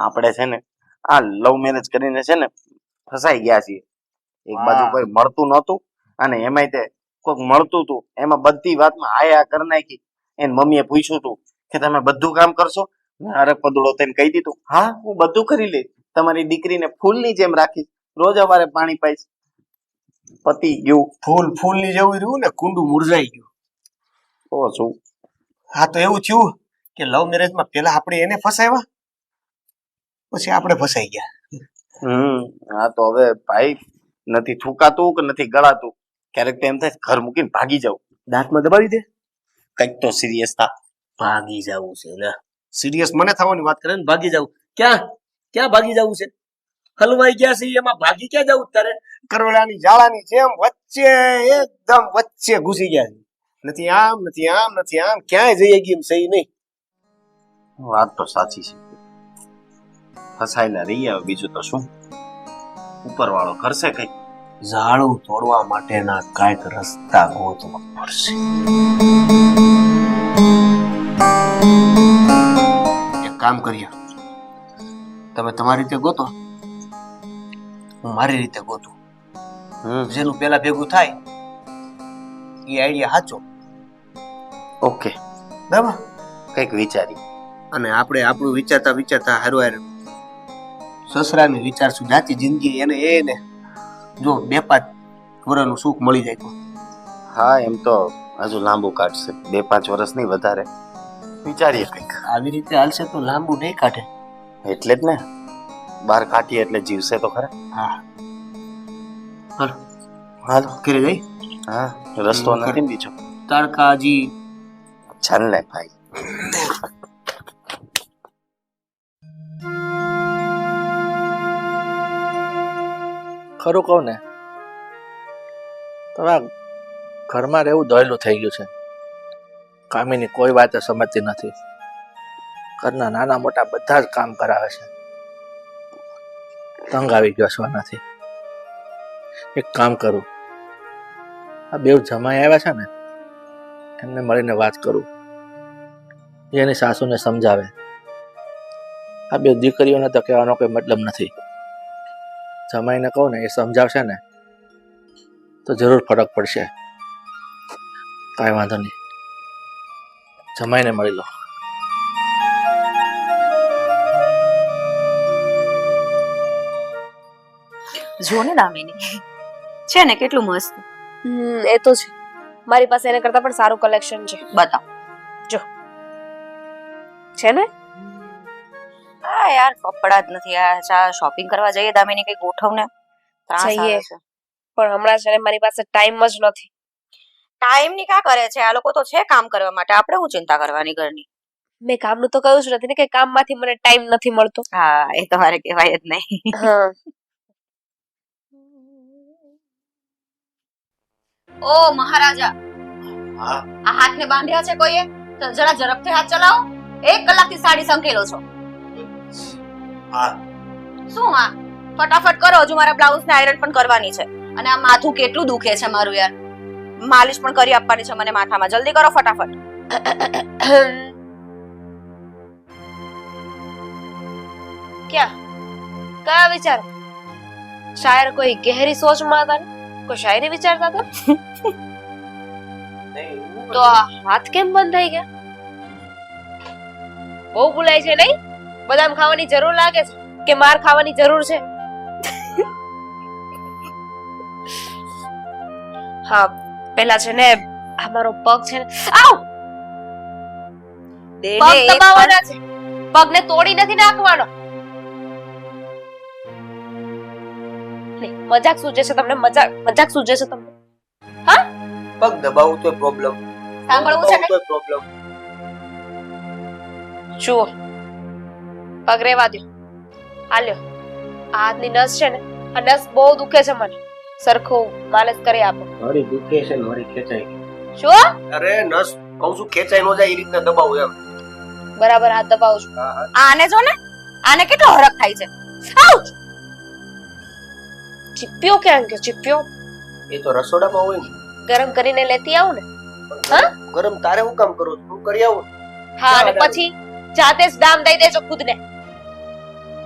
આપણે છે ને આ લવ મેરેજ કરીને છે ને ફસાઈ ગયા છીએ. એક બાજુ કોઈ મળતું નહોતું અને એમાંય તે કોઈક મળતું હતું, એમાં બધી વાતમાં હાય હા કરી નાખી. એને મમ્મીએ પૂછ્યું હતું કે તમે બધું કામ કરશો? અરે પદુડો થઈને કહી દીધું, હા હું બધું કરી લઈશ, તમારી દીકરીને ફૂલની જેમ રાખીશ, રોજ અમારે પાણી પાઈશ. પતિ ગયું. ફૂલની જેવું રહ્યું ને, કુંડું મુરઝાઈ ગયું. તો શું? હા તો એવું થયું કે લવ મેરેજમાં પેલા આપણે એને ફસાવ્યા, પછી આપણે ફસાઈ ગયા. હા તો હવે ભાઈ નથી થૂકાતું કે નથી ગળાતું. ક્યારેક તો એમ થાય ઘર મૂકીને ભાગી જાવ. દાંતમાં દબાવી દે. કંઈક તો સિરિયસ થા. ભાગી જવું છે ને? સિરિયસ મને થવાની વાત કરે ને ભાગી જવું. ક્યાં ભાગી જવું છે? હલવાઈ ગયા છે એમાં ભાગી ક્યાં જવું તારે? કરોડાની જાળાની જેમ વચ્ચે, એકદમ વચ્ચે ઘૂસી ગયા છે. નથી આમ નથી આમ નથી આમ, ક્યાંય જઈ ગઈ એમ સહી નહીં. વાત તો સાચી છે. ફસાયેલા રહી આવે, બીજું તો શું. ઉપરવાળો કરશે કઈ. ઝાડું તોડવા માટેના કાંઈક રસ્તા ગોતવા પડશે. એક કામ કરીએ, તમે તમારી રીતે ગોતો, હું મારી રીતે ગોતું. જેનું પેલા ભેગું થાય એ આઈડિયા સાચો. ઓકે, બરાબર. કઈક વિચારી. અને આપણે આપણું વિચારતા વિચારતા હારું હારું સસરાને વિચારશું જાતી જિંદગી એને જો 2-5 વર્ષનું સુખ મળી જાય તો. હા એમ તો હજુ લાંબુ કાઢશે, 2-5 વર્ષ નહીં વધારે. વિચારીએ કઈક. આવી રીતે હાલશે તો લાંબુ નહીં કાઢે. એટલે જ ને, બહાર કાઢીએ એટલે જીવશે તો ખરા. હા હાલો હાલો ઘરે જઈ. હા રસ્તો નથી બીજો. તારકાજી ચાલ ને ભાઈ. ખરું કહું ને તમારા ઘરમાં રહેવું દહેલું થઈ ગયું છે. કામીની કોઈ વાત સમજતી નથી. ઘરના નાના મોટા બધા જ કામ કરાવે છે. તંગ આવી ગયો છો નથી. એક કામ કરું, આ બે જમાઈ આવ્યા છે ને એમને મળીને વાત કરું, એની સાસુને સમજાવે. આ બે દીકરીઓને તો કહેવાનો કોઈ મતલબ નથી. જમાઈને કહું ને એ સમજાવશે ને તો જરૂર ફરક પડશે. કાંઈ વાંધો નહીં, જમાઈને મળી લો. જો ને દામિની છે ને કેટલું મસ્ત. એ તો છે. મારી પાસે એના કરતા પણ સારું કલેક્શન છે. બતાવ. છે ને? હા યાર કપડા જ નથી. આ શોપિંગ કરવા જઈએ દામિની, કઈ ગોઠવ ને. જઈએ. પણ હમણાં છે ને મારી પાસે ટાઈમ જ નથી. ટાઈમ ની કા કરે છે? આ લોકો તો છે કામ કરવા માટે, આપણે શું ચિંતા કરવાની ઘરની? મેં કામનું તો કહ્યું જ નથી ને કે કામમાંથી મને ટાઈમ નથી મળતો. હા એ તો મારે કહેવાય જ નહીં. હા. ઓ મહારાજા, હા આ હાથને બાંધ્યા છે કોઈએ? તો જરા ઝડપથી હાથ ચલાવો. 1 કલાકથી સાડી સંકેલો છો. હા શું હા? ફટાફટ કરો, હજુ મારા બ્લાઉઝ ને આયરન પણ કરવાની છે. અને આ માથું કેટલું દુખે છે મારું યાર. માલિશ પણ કરી આપવાની છે મને માથામાં. જલ્દી કરો ફટાફટ. કયા વિચાર? શાયર કોઈ ગહેરી સોચમાં હતા ને? કોઈ શાયરી વિચારતા હતા? તો આ હાથ કેમ બંધ થઈ ગયા? બહુ ભૂલાય છે નહીં? બદામ ખાવાની જરૂર લાગે છે કે માર ખાવાની જરૂર છે? હા પેલા છે ને અમારો પગ છે ને, આવ પગ દબાવવાના છે, પગને તોડી નથી નાખવાનો. મજાક સૂજે છે તમને? મજાક સૂજે છે તમને? હા પગ દબાવું તો પ્રોબ્લેમ, સાંભળવું છે ને? પ્રોબ્લેમ. જુઓ પગ રેવા દો, હાલ્યો. આ હાથની નસ છે ને, આ નસ બહુ દુખે છે મને. સરખું માલિશ કરી આપો. મારી દુખે છે ને મારી ખેંચાઈ. શું? અરે નસ કહું છું ખેંચાઈ નો જાય એ રીતના દબાવું એમ. બરાબર હાથ દબાવું છું. આને જો ને, આને કેટલો હરખ થાય છે. આઉચ! ચીપ્યો ક્યાં ગયો? ચીપ્યો એ તો રસોડામાં હોય ને. ગરમ કરીને લેતી આવું ને. હા? ગરમ તારે હું કામ કરું? હું કરી આવું. હા અને પછી જાતે જ દામ દઈ દેજો ખુદને.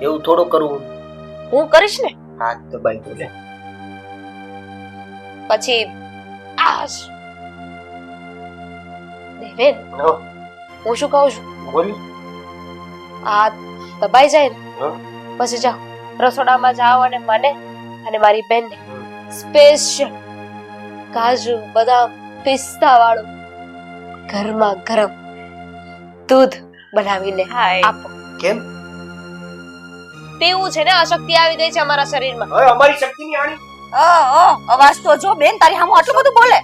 એવું થોડું કરવું. હું કરીશ ને. હાથ દબાઈ દો લે. પછી આશ દેવેન, હો હું શું કહું છું? બોલી. આ દબાઈ જાય ને હા. પછી જાઓ રસોડામાં જાઓ અને મને અને મારી બેનને સ્પેશિયલ કાજુ બદામ પિસ્તા વાળું ગરમા ગરમ દૂધ બનાવીને આપો. કેમ? પીવું છે ને અશક્તિ આવી ગઈ છે અમારા શરીરમાં. હવે અમારી શક્તિની આણી અવાજ તો જો બેન તારી સામે આટલું બધું બોલે.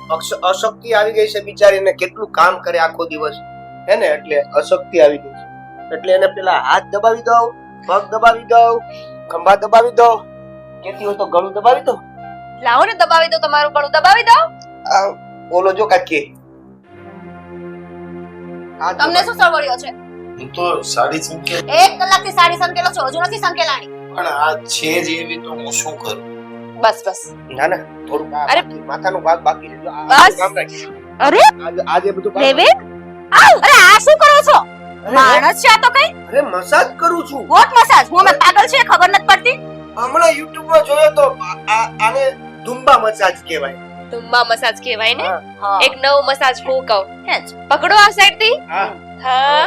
અશક્તિ આવી ગઈ છે બિચારીને. કેટલું કામ કરે આખો દિવસ હે ને, એટલે અશક્તિ આવી ગઈ છે. એટલે એને પેલા હાથ દબાવી દઉં, પગ દબાવી દઉં, ખંભા દબાવી દઉં, કેતી હોય તો ગળું દબાવી દઉં. લાવો ને દબાવી દો, તમારું ગળું દબાવી દો. આ ઓલો જો કાકી તમને શું સળવળ્યો છે? હું તો સાડી સંકેલ 1 કલાકથી સાડી સંકેલો છો, હજુ નથી સંકેલાણી. પણ આ છે જ એવી તો હું શું કરું? બસ બસ. ના ના થોડું અરે! માથાનો ભાગ બાકી છે. જો આ બસ. કામ રાખી. અરે આજે બધું કામ- દેવી આવ. અરે આ શું કરો છો? અરે, માણસ છે આ તો કઈ અરે મસાજ કરું છું. Got massage. હું અમે પાગલ છે ખબર નથી પડતી. હમણાં YouTube માં જોયો તો આને ધુંબા મસાજ કહેવાય. તુમ્બા મસાજ કહેવાય ને. હા. એક નવો મસાજ હું કહું. હેજ. પકડો આ સાઈડ થી. હા. હા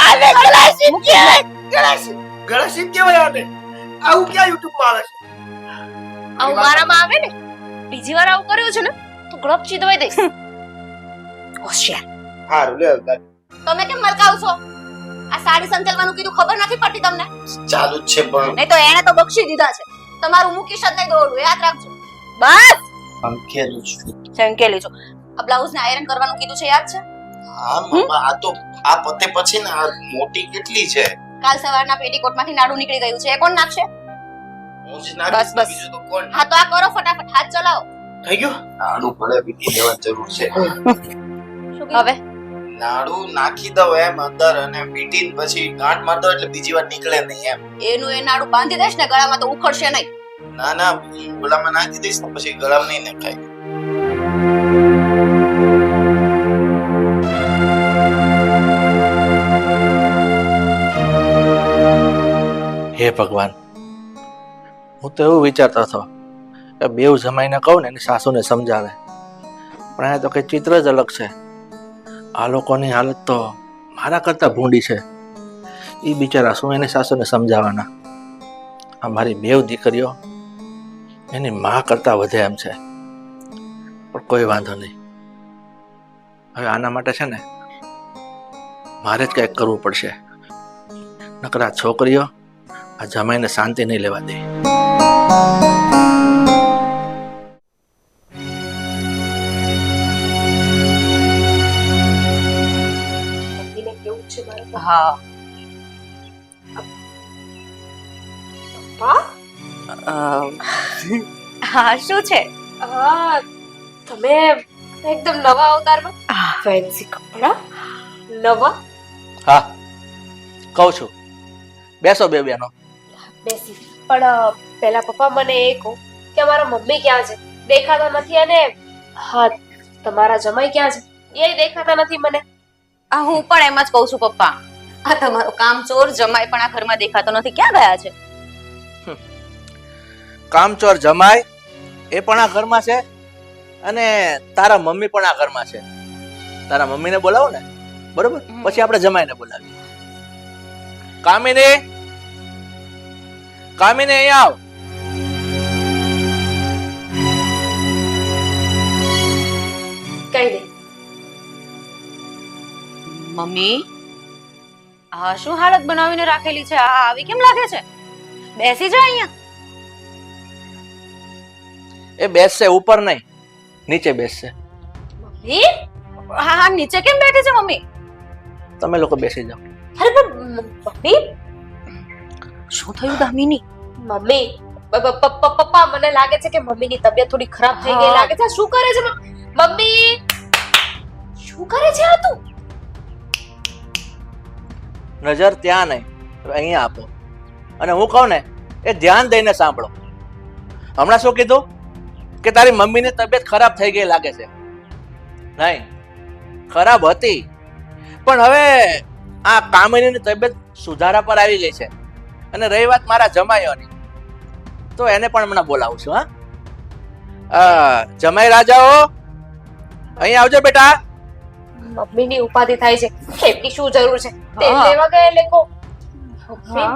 આને ગળાશીપ કહેવાય. ગળાશીપ કહેવાય આને. આવું ક્યાં YouTube માં આવે છે? આવું મારામાં આવે ને બીજી વાર આવું કર્યું છે ને તો ગળપચી દવાઈ દઈશ. હોશિયાર. હારું લે દાદી. તમે કેમ મલકાવ છો? આ સાડી સંકેલવાનું કીધું ખબર નથી પડતી તમને? ચાલુ જ છે પણ નહીં તો એને તો બક્ષી દીધા છે. તમારું મૂકીશ જ નહીં દોડું, યાદ રાખજો. બસ સંકેલું છું. સંકેલી છો. આ બ્લાઉઝ ને આયરન કરવાનું કીધું છે, યાદ છે? હા મમ્મા, આ તો આ પતે પછી ને આ મોટી કેટલી છે? કાલ સવારના પેટીકોટ માંથી નાડું નીકળી ગયું છે, એ કોણ નાખશે? હું જ નાખીશ, બસ, બસ. બીજું તો કોણ? હા તો આ કરો ફટાફટ, હાથ ચલાવો. થઈ ગયું? નાડું ભલે પીટી લેવા જરૂર છે. શું હવે નાડું નાખી દઉં એમ અંદર અને પીટી પછી ગાંઠ માર દો એટલે બીજી વાર નીકળે નહીં એમ. એનું એ નાડું બાંધી દઈશ ને ગળામાં તો ઉખડશે નહીં. ના ના, ગળામાં નાખી દઈશ ને પછી ગળામાં નહીં નખાય. હે ભગવાન, હું તો એવું વિચારતો હતો કે બેઉ જમાઈને કહું ને એની સાસુને સમજાવે, પણ આ તો કઈ ચિત્ર જ અલગ છે. આ લોકોની હાલત તો મારા કરતા ભૂંડી છે. એ બિચારા શું એની સાસુને સમજાવવાના? આ મારી બેઉ દીકરીઓ એની માં કરતા વધે એમ છે, પણ કોઈ વાંધો નહીં. હવે આના માટે છે ને મારે જ કંઈક કરવું પડશે, નકર આ છોકરીઓ આ જમાઈને શાંતિ નહીં લેવા દે. મમ્મીને કેવું છે મારે? હા હા શું છે? હા તમે એકદમ નવા અવતારમાં ફેન્સી કપડા નવા. હા, કહું છું, બેસો બે બેનો. બેસી પણ પેલા પપ્પા મને એ કહો કે અમારા મમ્મી ક્યાં છે? દેખાતા નથી. અને હા તમારા જમાઈ ક્યાં છે? એ દેખાતા નથી મને. આ હું પણ એમ જ કહું છું પપ્પા. આ તમારો કામચોર જમાઈ પણ આ ઘરમાં દેખાતો નથી, ક્યાં ગયા છે? કામચોર જમાય એ પણ આ ઘરમાં છે અને તારા મમ્મી પણ આ ઘરમાં છે. તારા મમ્મીને બોલાવો ને, બરોબર? પછી આપણે જમાઈને બોલાવીએ. કામિની, કામિની અહીંયા આવ. કઈ દે. મમ્મી આ શું હાલત બનાવીને રાખેલી છે? આ આવી કેમ લાગે છે? બેસી જા અહીંયા. એ બેસશે, ઉપર નહીં, નીચે બેસશે. મમ્મી હા હા નીચે કેમ બેઠી છે મમ્મી? તમે લોકો બેસી જાઓ. અરે પણ મમ્મી શું થયું દામિની? મમ્મી પપ્પા મને લાગે છે કે મમ્મીની તબિયત થોડી ખરાબ થઈ ગઈ હા. લાગે છે. શું કરે છે મમ્મી? શું કરે છે આ તું? નજર ત્યાં નહીં, અહીંયા આપો. અને હું કહું ને એ ધ્યાન દઈને સાંભળો. હમણાં શું કીધું કે તારી મમ્મીની તબિયત ખરાબ થઈ ગઈ લાગે છે? નહીં, ખરાબ હતી, પણ હવે આ કામિનીની તબિયત સુધારા પર આવી ગઈ છે. અને રહી વાત મારા જમાઈઓની, તો એને પણ હમણાં બોલાવું છું. હા, જમાઈ રાજાઓ, અહીંયા આવજો બેટા. મમ્મીની ઉપાધિ થાય છે કેમની શું જરૂર છે તેલ હા. લેવા ગયા લેકો હા.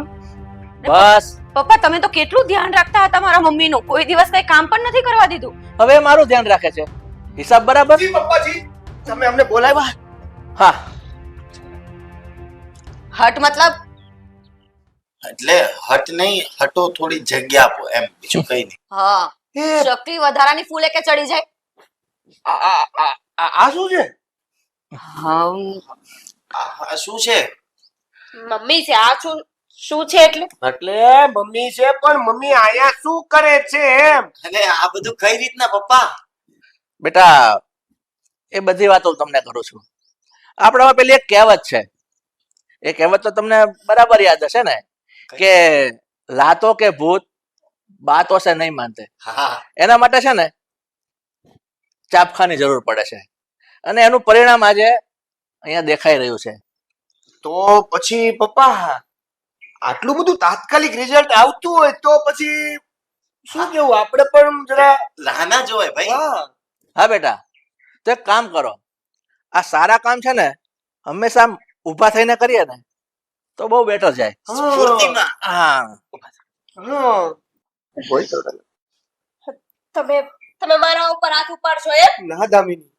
બસ પપ્પા તમે તો કેટલું ધ્યાન રાખતા હતા મારા મમ્મીનું કોઈ દિવસ કઈ કામ પણ નથી કરવા દીધું હવે મારું ધ્યાન રાખે છે હિસાબ બરાબર જી પપ્પાજી તમે અમને બોલાવ્યા હા હટ મતલબ એટલે હટ નહીં, હટો થોડી જગ્યા આપો એમ, બીજું કઈ નહીં. હા શક્તિ વધારાની ફૂલે કે ચડી જાય આ શું છે આ શું છે? મમ્મી છે આ શું છે એટલે એટલે મમ્મી છે પણ મમ્મી આયા શું કરે છે એમ અને આ બધું કઈ રીતના પપ્પા? બેટા એ બધી વાતો હું તમને કરું છું આપણામાં પેલી એક કહેવત છે એ કહેવત તો તમને બરાબર યાદ હશે ને કે લાતો કે ભૂત બાતો સે નહીં માનતે હા એના માટે છે ને ચાપખાની જરૂર પડે છે અને એનું પરિણામ આજે અહીંયા દેખાઈ રહ્યું છે તો પછી પપ્પા આટલું બધું તાત્કાલિક રિઝલ્ટ આવતું હોય તો પછી શું કેવું આપણે પણ જરા રાના જોવાય ભાઈ. હા હા બેટા તો એક કામ કરો આ સારા કામ છે ને હંમેશા આમ ઊભા થઈને કરીએ ને તો બહુ બેટર જાય સ્ફૂર્તિમાં. હા હા બોલ તો તને. તમે તમે મારા ઉપર હાથ ઉપાડશો એમ ના દામિની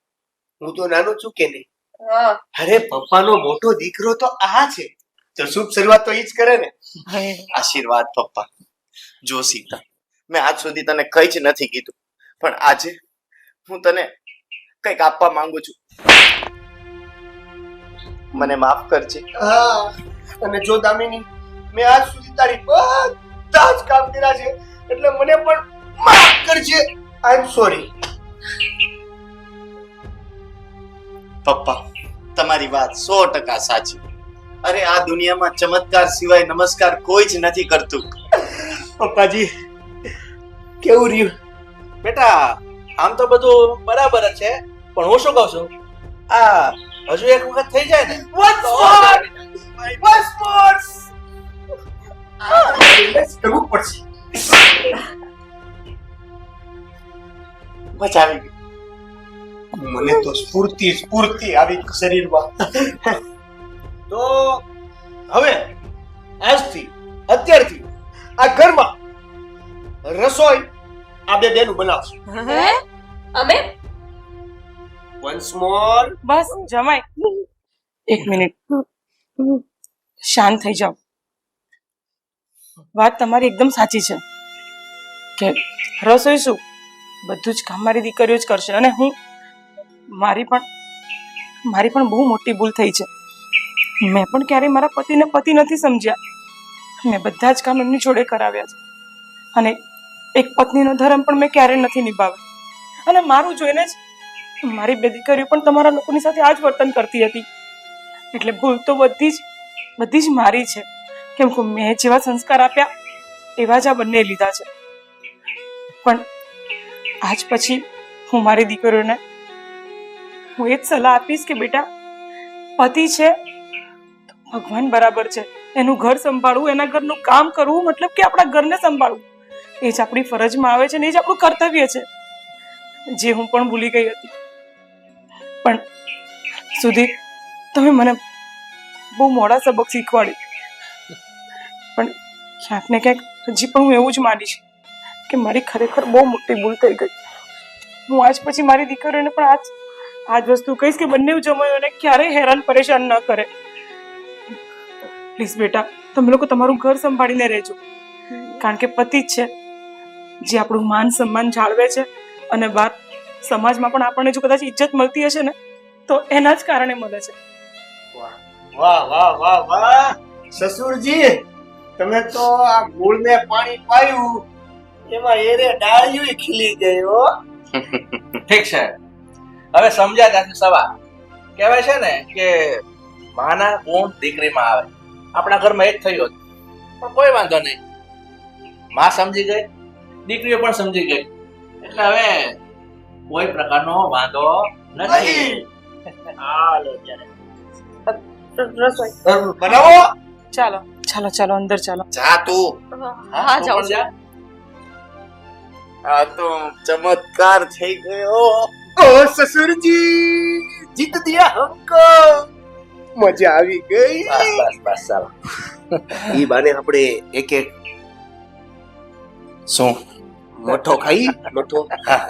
હું તો નાનો છું કે નહીં હા અરે પપ્પાનો મોટો દીકરો તો આ છે તો શુભ શરૂઆત તો ઈ જ કરે ને આશીર્વાદ પપ્પા. જો સીતા, મેં આજ સુધી તને કઈ જ નથી કીધું, પણ આજે હું તને કંઈક આપવા માંગુ છું. મને માફ કરજે. હા અને જો દામિની મેં આજ સુધી તારી બધા જ કામ કર્યા છે એટલે મને પણ માફ કરજે આઈ એમ સોરી પપ્પા, તમારી વાત 100% સાચી. અરે આ દુનિયામાં ચમત્કાર સિવાય નમસ્કાર કોઈ જ નથી કરતું. પપ્પાજી કેવું રહ્યું બેટા આમ તો બધું બરાબર જ છે પણ હું શું કહું છું આ હજુ એક વખત થઈ જાય ને Once more! કરવું પડશે મજા આવી ગઈ મને તો સ્ફૂર્તિ આવી ગઈ શરીરમાં તો હવે આજથી અત્યારથી આ ઘરમાં રસોઈ આ બે બેનું બનાવશે હે અમે વન્સ મોર બસ જમાય એક મિનિટ શાંત થઈ જાઓ વાત તમારી એકદમ સાચી છે કે રસોઈ શું બધું જ કામ મારી દીકરીઓ જ કરશે અને હું મારી પણ બહુ મોટી ભૂલ થઈ છે મેં પણ ક્યારેય મારા પતિને પતિ નથી સમજ્યા મેં બધા જ કામ એમની જોડે કરાવ્યા છે અને એક પત્નીનો ધર્મ પણ મેં ક્યારેય નથી નિભાવ્યો અને મારું જોઈને જ મારી બે દીકરીઓ પણ તમારા લોકોની સાથે આ જ વર્તન કરતી હતી એટલે ભૂલ તો બધી જ મારી છે કેમ કે મેં જેવા સંસ્કાર આપ્યા એવા જ આ બંને લીધા છે પણ આજ પછી હું મારી દીકરીઓને હું એ જ સલાહ આપીશ કે બેટા પતિ છે તો ભગવાન બરાબર છે એનું ઘર સંભાળવું એના ઘરનું કામ કરવું મતલબ કે આપણા ઘરને સંભાળવું એ જ આપણી ફરજમાં આવે છે ને એ જ આપણું કર્તવ્ય છે જે હું પણ ભૂલી ગઈ હતી પણ સુધી તમે મને બહુ મોડા સબક શીખવાડી પણ ક્યાંક ને ક્યાંક હજી પણ હું એવું જ માનીશ કે મારી ખરેખર બહુ મોટી ભૂલ થઈ ગઈ હું આજ પછી મારી દીકરીઓને પણ આજ વસ્તુ કહીશ કે બંને જમાઈઓને ક્યારેય હેરાન પરેશાન ન કરે પ્લીઝ બેટા તમે લોકો તમારું ઘર સંભાળીને રહેજો કારણ કે પતિ જ છે જે આપણું માન સન્માન જાળવે છે અને બાર સમાજમાં પણ આપણને જો કદાચ ઇજ્જત મળતી હશે ને તો એના જ કારણે મળે છે વાહ વાહ વાહ વાહ સસુરજી તમે તો આ મૂળને પાણી પાયું એમાં એરે ડાળીઓ ખીલી ગઈ હો ઠીક છે હવે સમજ્યા ત્યાંથી સવાલ કહેવાય છે ને કે માના ગુણ દીકરીમાં આવે આપણા ઘરમાં એ જ થયું હતું પણ કોઈ વાંધો નહીં માં સમજી ગઈ દીકરીઓ પણ સમજી ગઈ એટલે હવે કોઈ પ્રકારનો વાંધો નથી હાલો ત્યારે રસોઈ બનાવો ચાલો ચાલો ચાલો અંદર ચાલો જા તું. હા તું જાઉં પણ જા. આ તો ચમત્કાર થઈ ગયો. ઓ સસુરજી જીત દિયા હમકો. મજા આવી ગઈ. બસ બસ બસ ચાલો. ઈ બાને આપણે એક એક શું મઠો ખાઈ મઠો. હા